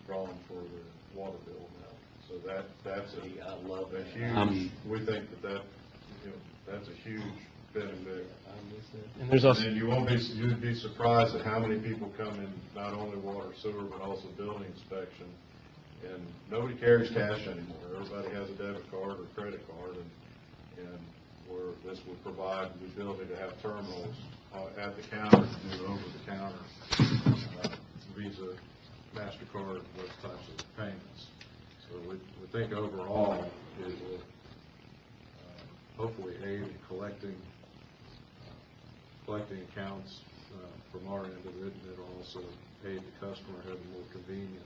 drawn for the water bill amount. So that's I love a that. huge, we think that that's a huge benefit. And there's also, And then you'd be surprised at how many people come in, not only water, sewer, but also building inspection. And nobody carries cash anymore. Everybody has a debit card or credit card, and where this would provide the ability to have terminals at the counter to do over-the-counter Visa, MasterCard, those types of payments. So we think overall it will hopefully aid in collecting accounts from our end of it, and it'll also aid the customer having more convenient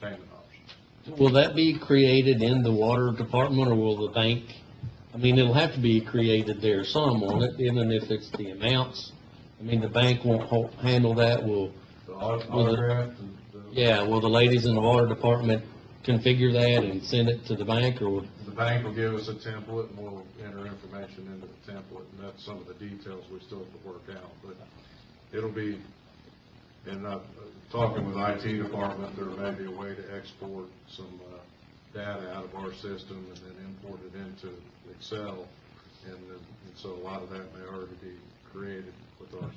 payment options. Will that be created in the water department, or will the bank, I mean, it'll have to be created there some, won't it, even if it's the amounts? I mean, the bank won't handle that, will, The autograph and yeah, will the ladies in the water department configure that and send it to the bank, or will? the bank will give us a template, and we'll enter information into the template, and that's some of the details we still have to work out. But it'll be, and talking with IT department, there may be a way to export some data out of our system and then import it into Excel, and so a lot of that may already be created with our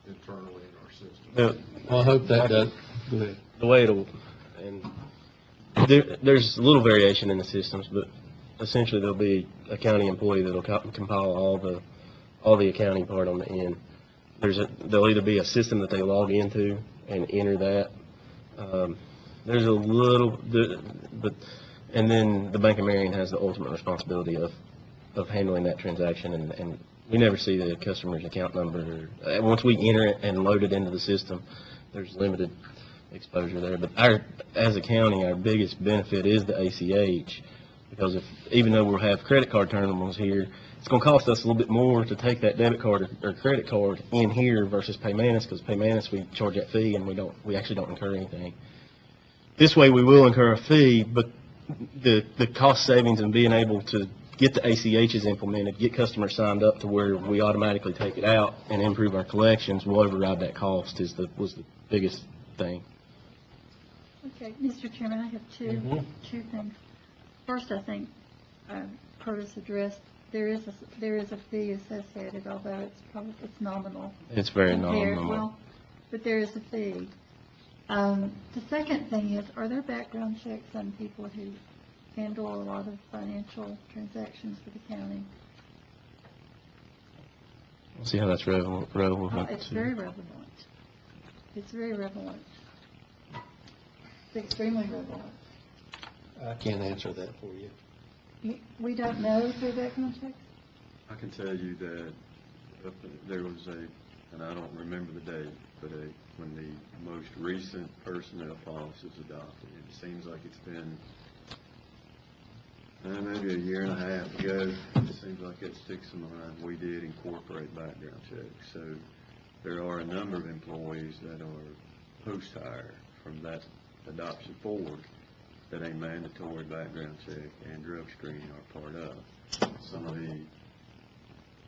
internally in our system. Well, I hope that does. Go ahead. the way it'll, and there's a little variation in the systems, but essentially there'll be a county employee that'll compile all the accounting part on the end. There'll either be a system that they log into and enter that. There's a little, and then the Bank of Marion has the ultimate responsibility of handling that transaction, and we never see the customer's account number. Once we enter it and load it into the system, there's limited exposure there. But as a county, our biggest benefit is the ACH, because even though we'll have credit card terminals here, it's going to cost us a little bit more to take that debit card or credit card in here versus Paymanis, because Paymanis, we charge that fee and we actually don't incur anything. This way we will incur a fee, but the cost savings and being able to get the ACHs implemented, get customers signed up to where we automatically take it out and improve our collections will override that cost was the biggest thing. Okay, Mr. Chairman, I have two things. First, I think Curtis addressed there is a fee associated, although it's nominal. It's very compared- nominal. Well, but there is a fee. The second thing is, are there background checks on people who handle a lot of financial transactions for the county? We'll see how that's relevant. It's very relevant. It's very relevant. It's extremely relevant. I can't answer that for you. We don't know if there are background checks? I can tell you that there was and I don't remember the date, but when the most recent personnel policy was adopted, it seems like it's been maybe a year and a half ago. It seems like it sticks in mind. We did incorporate background checks. So there are a number of employees that are post-hire from that adoption forward that a mandatory background check and drug screening are part of. Some of the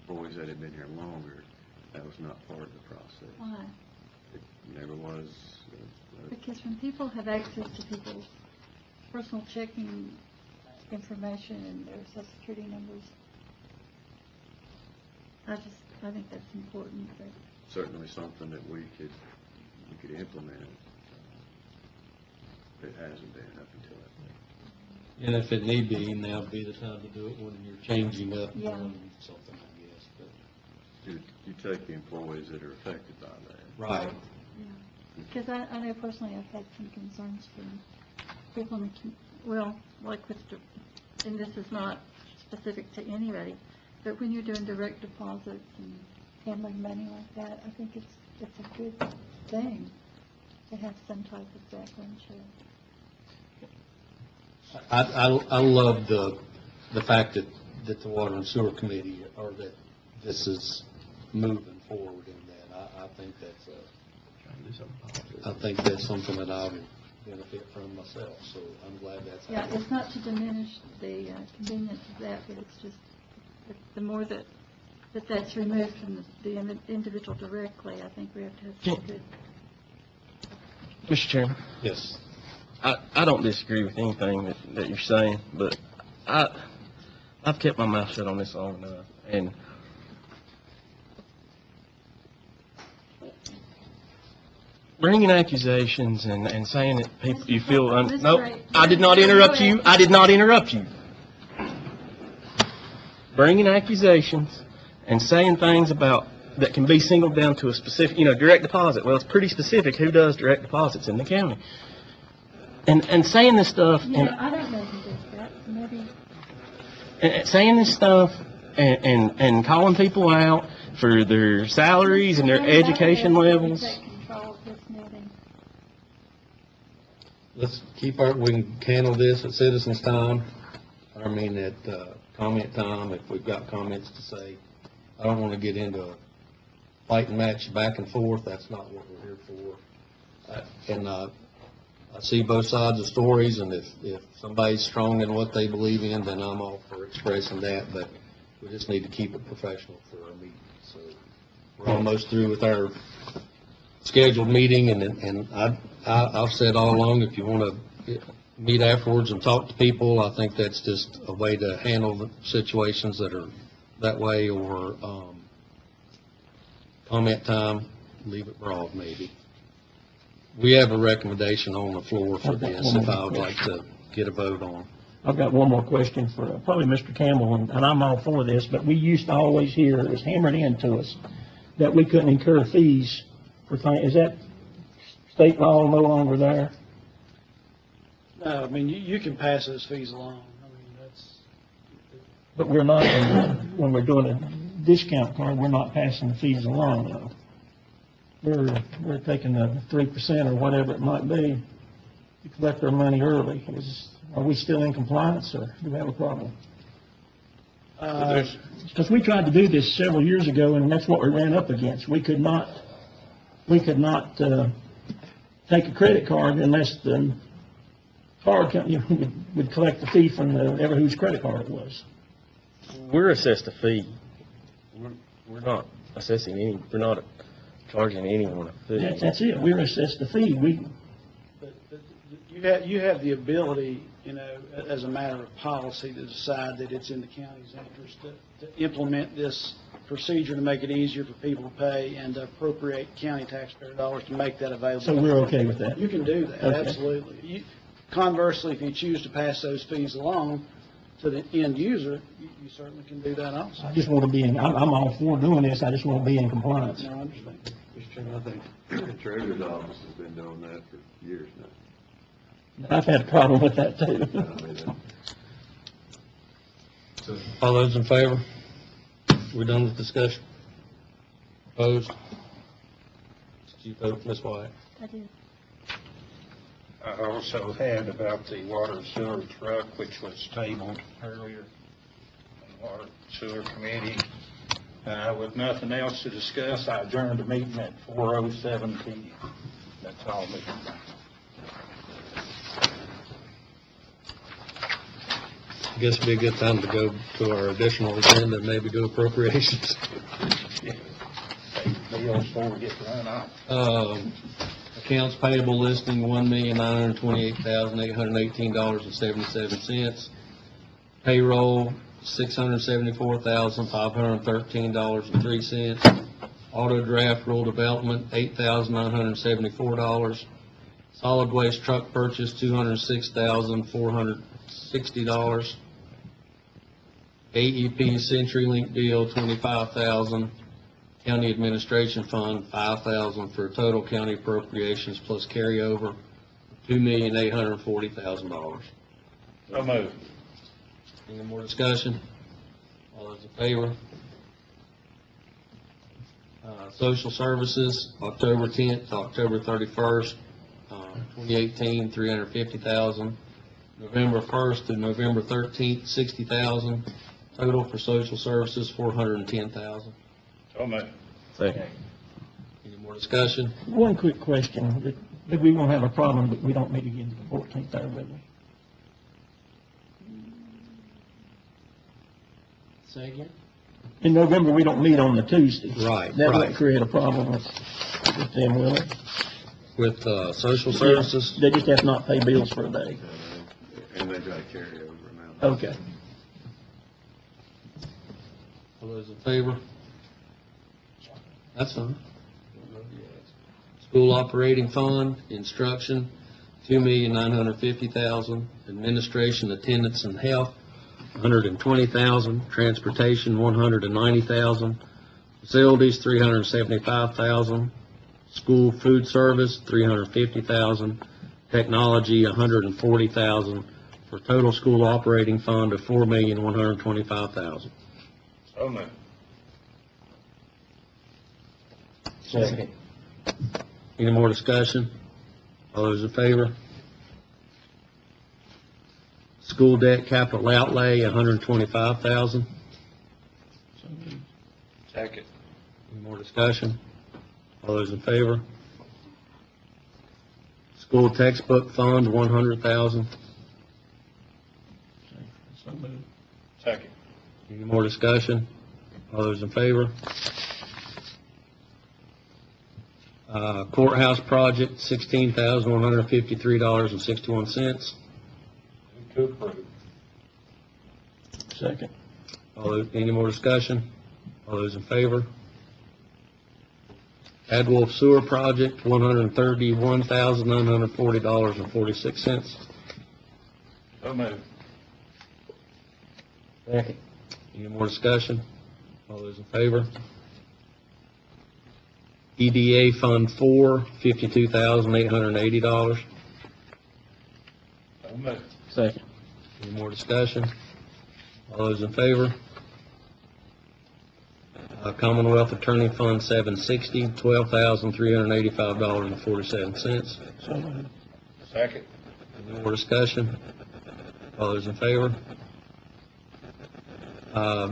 employees that have been here longer, that was not part of the process. Why? it never was. Because when people have access to people's personal checking information and their social security numbers, I think that's important, but Certainly something that we could implement. It hasn't been up until that point. And if it need be, now would be the time to do it when you're changing up Yeah. something, I guess, but. You take the employees that are affected by that. Right. yeah. Because I know personally I've had some concerns from people in the, well, like with, and this is not specific to anybody, but when you're doing direct deposits and handling money like that, I think it's a good thing to have some type of background check. I love the fact that the Water and Sewer Committee, or that this is moving forward in that. I think that's something that I would benefit from myself, so I'm glad that's Yeah, happening. it's not to diminish the convenience of that, but it's just, the more that's removed from the individual directly, I think we have to have some good. Mr. Chairman, Yes. I don't disagree with anything that you're saying, but I've kept my mouth shut on this long enough, and bringing accusations and saying that people, you feel, Mr. nope, Ray, I did not interrupt you, I did not interrupt you. Bringing accusations and saying things about, that can be singled down to a specific, direct deposit, well, it's pretty specific who does direct deposits in the county. And saying this stuff, Yeah, I don't know who does that, maybe. and saying this stuff and calling people out for their salaries and their education levels. Take control of this meeting. Let's we can handle this at citizens' time, at comment time, if we've got comments to say. I don't want to get into a fighting match back and forth, that's not what we're here for. I see both sides of stories, and if somebody's strong in what they believe in, then I'm all for expressing that, but we just need to keep it professional for our meeting. So we're almost through with our scheduled meeting, and I've said all along, if you want to meet afterwards and talk to people, I think that's just a way to handle the situations that are that way, or comment time, leave it broad maybe. We have a recommendation on the floor for this, if I would like to get a vote on. I've got one more question for probably Mr. Campbell, and I'm all for this, but we used to always hear, it was hammered into us, that we couldn't incur fees for things. Is that state law no longer there? No, I mean, you can pass those fees along. I mean, that's, But we're not, when we're doing a discount card, we're not passing the fees along, though. We're taking the 3% or whatever it might be to collect our money early. Are we still in compliance, or do we have a problem? Because we tried to do this several years ago, and that's what we ran up against. We could not take a credit card unless the card company would collect the fee from ever whose credit card it was. We're assessed a fee. We're not assessing we're not charging anyone a fee. That's it. We're assessed the fee. but you have the ability, as a matter of policy, to decide that it's in the county's interest to implement this procedure to make it easier for people to pay and to appropriate county taxpayer dollars to make that available. So we're okay with that? You can do that, Okay. absolutely. Conversely, if you choose to pass those fees along to the end user, you certainly can do that also. I just want to be I'm all for doing this. I just want to be in compliance. No, I understand. Mr. Chairman, I think the Treasurer's Office has been doing that for years now. I've had a problem with that, too. All those in favor? We're done with discussion. Opposed? Did you vote, Ms. White? I did. I also had about the water and sewer truck, which was tabled earlier in the Water and Sewer Committee. With nothing else to discuss, I adjourned the meeting at 4:07 p.m. That's all, Mr. Chairman. I guess it'd be a good time to go to our additional agenda and maybe do appropriations. Yeah. bills before we get to run off. Accounts payable listing, $1,928,818.77. Payroll, $674,513.03. Auto draft roll development, $8,974. Solid waste truck purchase, $206,460. AEP CenturyLink deal, $25,000. County administration fund, $5,000, for a total county appropriations plus carryover, $2,840,000. So moved. Any more discussion? All those in favor? Social services, October 10th to October 31st, 2018, $350,000. November 1st to November 13th, $60,000. Total for social services, $410,000. So moved. Second. Any more discussion? One quick question, that we won't have a problem, but we don't meet again the 14th, there, will we? Say again? In November, we don't meet on the Tuesday. Right, That right. won't create a problem with them, will it? With social services? They just have to not pay bills for a day. And they got a carryover amount. Okay. All those in favor? That's fine. School operating fund, instruction, $2,950,000. Administration, attendance, and health, $120,000. Transportation, $190,000. Facilities, $375,000. School food service, $350,000. Technology, $140,000, for total school operating fund of $4,125,000. So moved. Second. Any more discussion? All those in favor? School debt capital outlay, $125,000. Second. Any more discussion? All those in favor? School textbook fund, $100,000. So moved. Second. Any more discussion? All those in favor? Courthouse project, $16,153.61. To approve. Second. Any more discussion? All those in favor? Adwolf Sewer Project, $131,940.46. So moved. Second. Any more discussion? All those in favor? EDA Fund 4, $52,880. So moved. Second. Any more discussion? All those in favor? Commonwealth Attorney Fund 760, $12,385.47. So moved. Second. Any more discussion? All those in favor?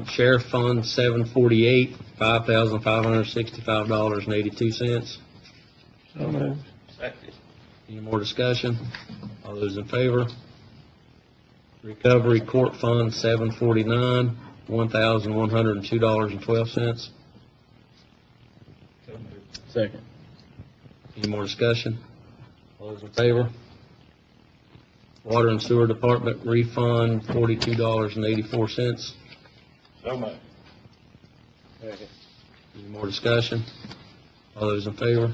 Sheriff Fund 748, $5,565.82. So moved. Second. Any more discussion? All those in favor? Recovery Court Fund 749, $1,102.12. So moved. Second. Any more discussion? All those in favor? Water and Sewer Department refund, $42.84. So moved. Second. Any more discussion? All those in favor?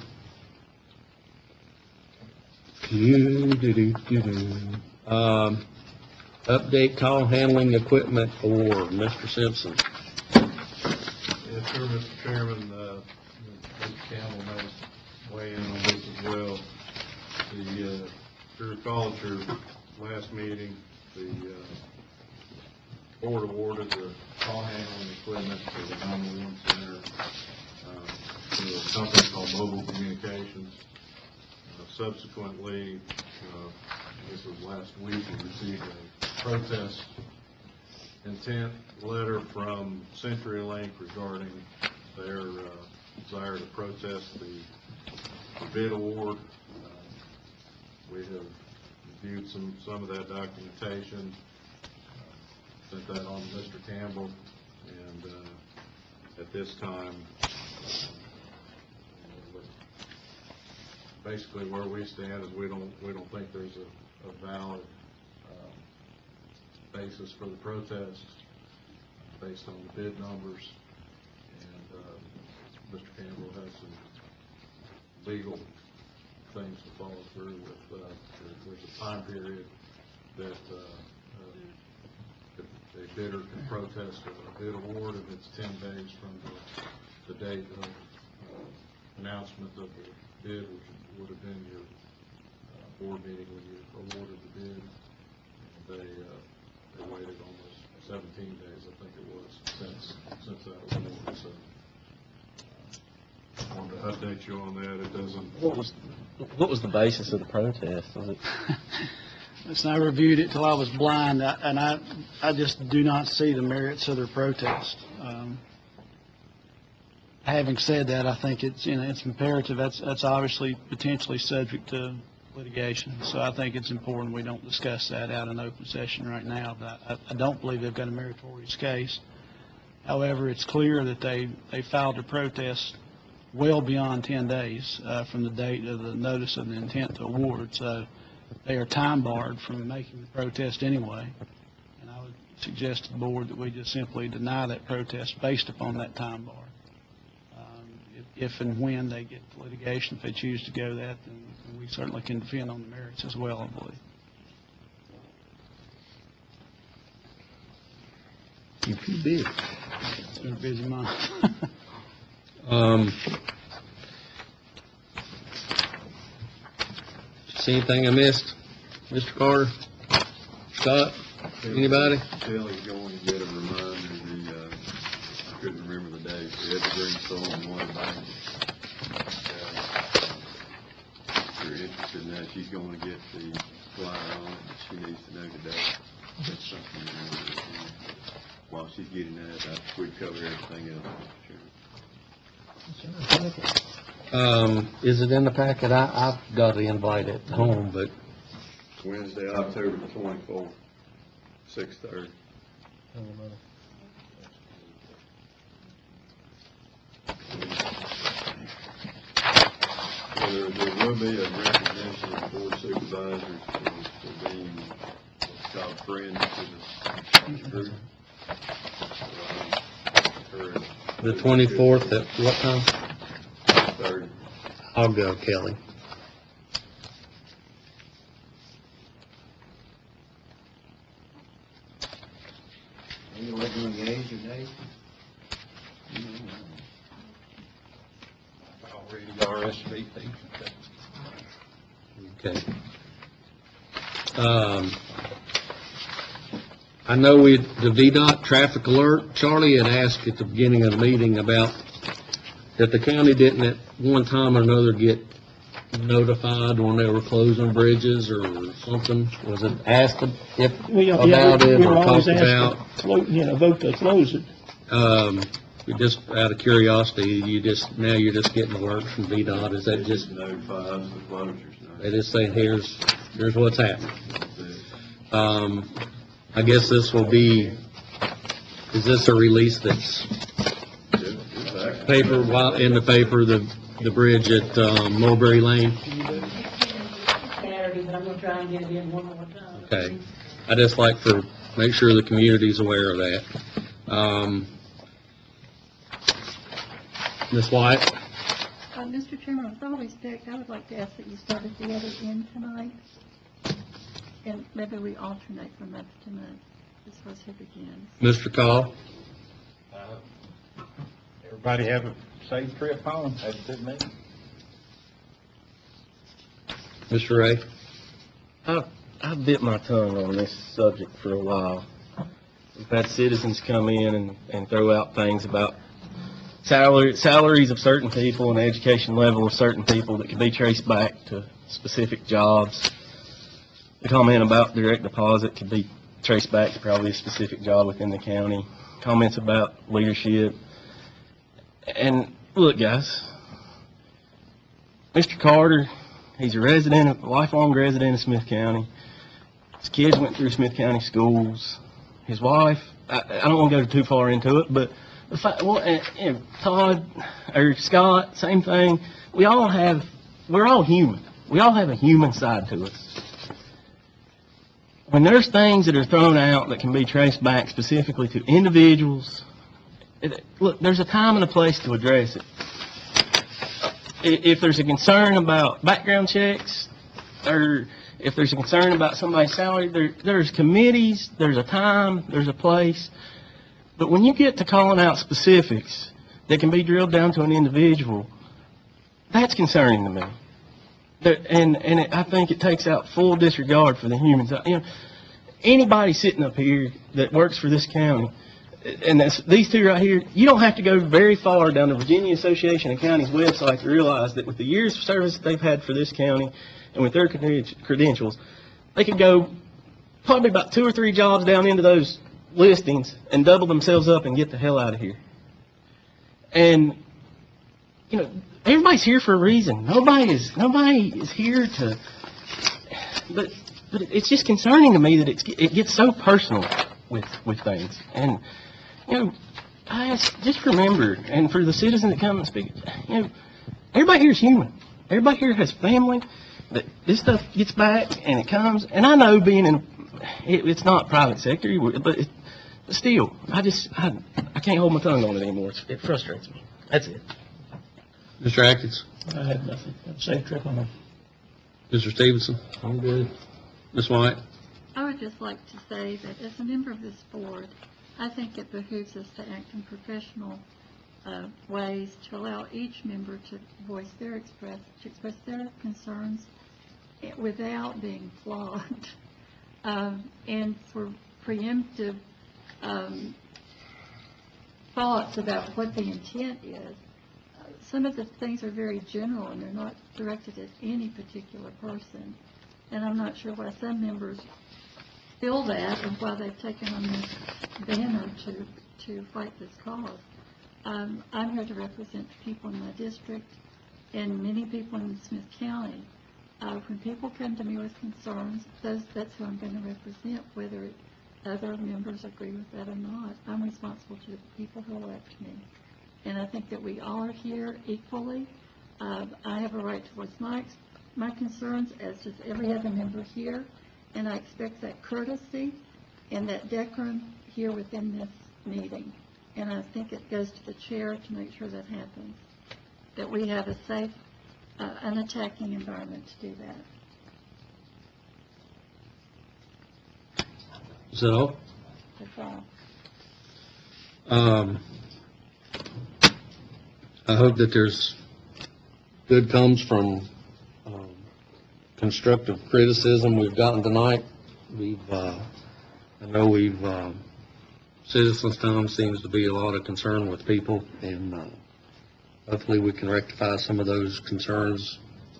Update call handling equipment for Mr. Simpson. Yes, sir, Mr. Chairman, Mr. Campbell may weigh in on this as well. If you recall at your last meeting, the board awarded the call handling equipment for the 911 center to a company called Mobile Communications. Subsequently, this was last week, we received a protest intent letter from CenturyLink regarding their desire to protest the bid award. We have reviewed some of that documentation, sent that on to Mr. Campbell, and at this time, basically where we stand is we don't think there's a valid basis for the protest based on the bid numbers. And Mr. Campbell has some legal things to follow through with. There's a time period that a bidder can protest a bid award, and it's 10 days from the date of announcement of the bid, which would have been your board meeting when you awarded the bid. And they waited almost 17 days, I think it was, since that award. So I wanted to update you on that. It doesn't. What was the basis of the protest? Was it? Listen, I reviewed it till I was blind, and I just do not see the merits of their protest. Having said that, I think it's imperative. That's obviously potentially subject to litigation. So I think it's important we don't discuss that out in open session right now. But I don't believe they've got a meritorious case. However, it's clear that they filed a protest well beyond 10 days from the date of the notice of the intent to award. So they are time barred from making the protest anyway. And I would suggest to the board that we just simply deny that protest based upon that time bar. If and when they get to litigation, if they choose to go that, then we certainly can defend on the merits as well, I believe. If you did. It's been a busy month. See anything I missed? Mr. Carter? Scott? Anybody? Shelley's going to get a reminder. I couldn't remember the date. We had to bring someone one back. If you're interested in that, she's going to get the flyer on it, but she needs to know the date. That's something you want to do. While she's getting that, we'd cover everything else. Sure. Is it in the packet? I've got the invite at home, but Wednesday, October the 24th, 6:30. There will be a recognition of the board supervisors for being top friends to the group. the 24th at what time? 30. I'll go, Kelly. You want to engage your neighbor? Already RSVP. Okay. I know the VDOT traffic alert, Charlie had asked at the beginning of the meeting about that the county didn't at one time or another get notified when they were closing bridges or something. Was it asked if about it or talked about? Vote to close it. Just out of curiosity, you're just getting alerts from VDOT. Is that just? Notifies the closures. They just saying here's what's happening. I guess this will be. Is this a release that's paper in the paper? The bridge at Mulberry Lane. Saturday, but I'm gonna try and get it in one more time. Okay. I just like to make sure the community's aware of that. Ms. White? Mr. Chairman, with all respect, I would like to ask that you start at the other end tonight, and maybe we alternate from month to month, as far as who begins. Mr. Call? Everybody have a safe trip home. Have a good meeting. Mr. Ray? I've bit my tongue on this subject for a while. We've had citizens come in and throw out things about salaries of certain people and the education level of certain people that can be traced back to specific jobs. The comment about direct deposit could be traced back to probably a specific job within the county. Comments about leadership. And look, guys, Mr. Carter, he's a lifelong resident of Smyth County. His kids went through Smyth County schools. His wife, I don't want to go too far into it, but Todd or Scott, same thing. We all have we're all human. We all have a human side to us. When there's things that are thrown out that can be traced back specifically to individuals, look, there's a time and a place to address it. If there's a concern about background checks, or if there's a concern about somebody's salary, there's committees, there's a time, there's a place. But when you get to calling out specifics that can be drilled down to an individual, that's concerning to me. I think it takes out full disregard for the humans. You know, anybody sitting up here that works for this county, and these two right here, you don't have to go very far down the Virginia Association of Counties website to realize that with the years of service they've had for this county and with their credentials, they could go probably about 2 or 3 jobs down into those listings and double themselves up and get the hell out of here. And, you know, everybody's here for a reason. Nobody is here to, but it's just concerning to me that it gets so personal with things. And, you know, just remember, and for the citizens that come and speak, you know, everybody here is human. Everybody here has family. That this stuff gets back and it comes. And I know being in, it's not private sector, but still, I can't hold my tongue on it anymore. It frustrates me. That's it. Mr. Atkins? I have nothing. Safe trip on them. Mr. Stevenson? I'm good. Ms. White? I would just like to say that as a member of this board, I think it behooves us to act in professional ways to allow each member to express their concerns without being flogged, and for preemptive thoughts about what the intent is. Some of the things are very general and they're not directed at any particular person, and I'm not sure why some members feel that and why they've taken on this banner to fight this cause. I'm here to represent the people in my district and many people in Smyth County. When people come to me with concerns, that's who I'm going to represent, whether other members agree with that or not. I'm responsible to the people who elect me. And I think that we all are here equally. I have a right to voice my concerns, as does every other member here. And I expect that courtesy and that decorum here within this meeting. And I think it goes to the chair to make sure that happens, that we have a safe, unattacking environment to do that. Is that all? That's all. I hope that there's good comes from constructive criticism we've gotten tonight. I know citizens' time seems to be a lot of concern with people, and hopefully we can rectify some of those concerns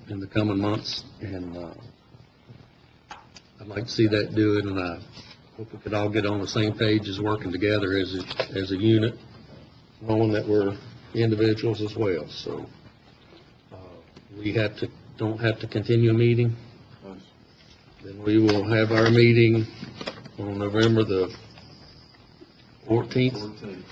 in the coming months, and I'd like to see that do it, and I hope we could all get on the same page as working together as a unit, knowing that we're individuals as well. So we don't have to continue a meeting. Then we will have our meeting on November the 14th.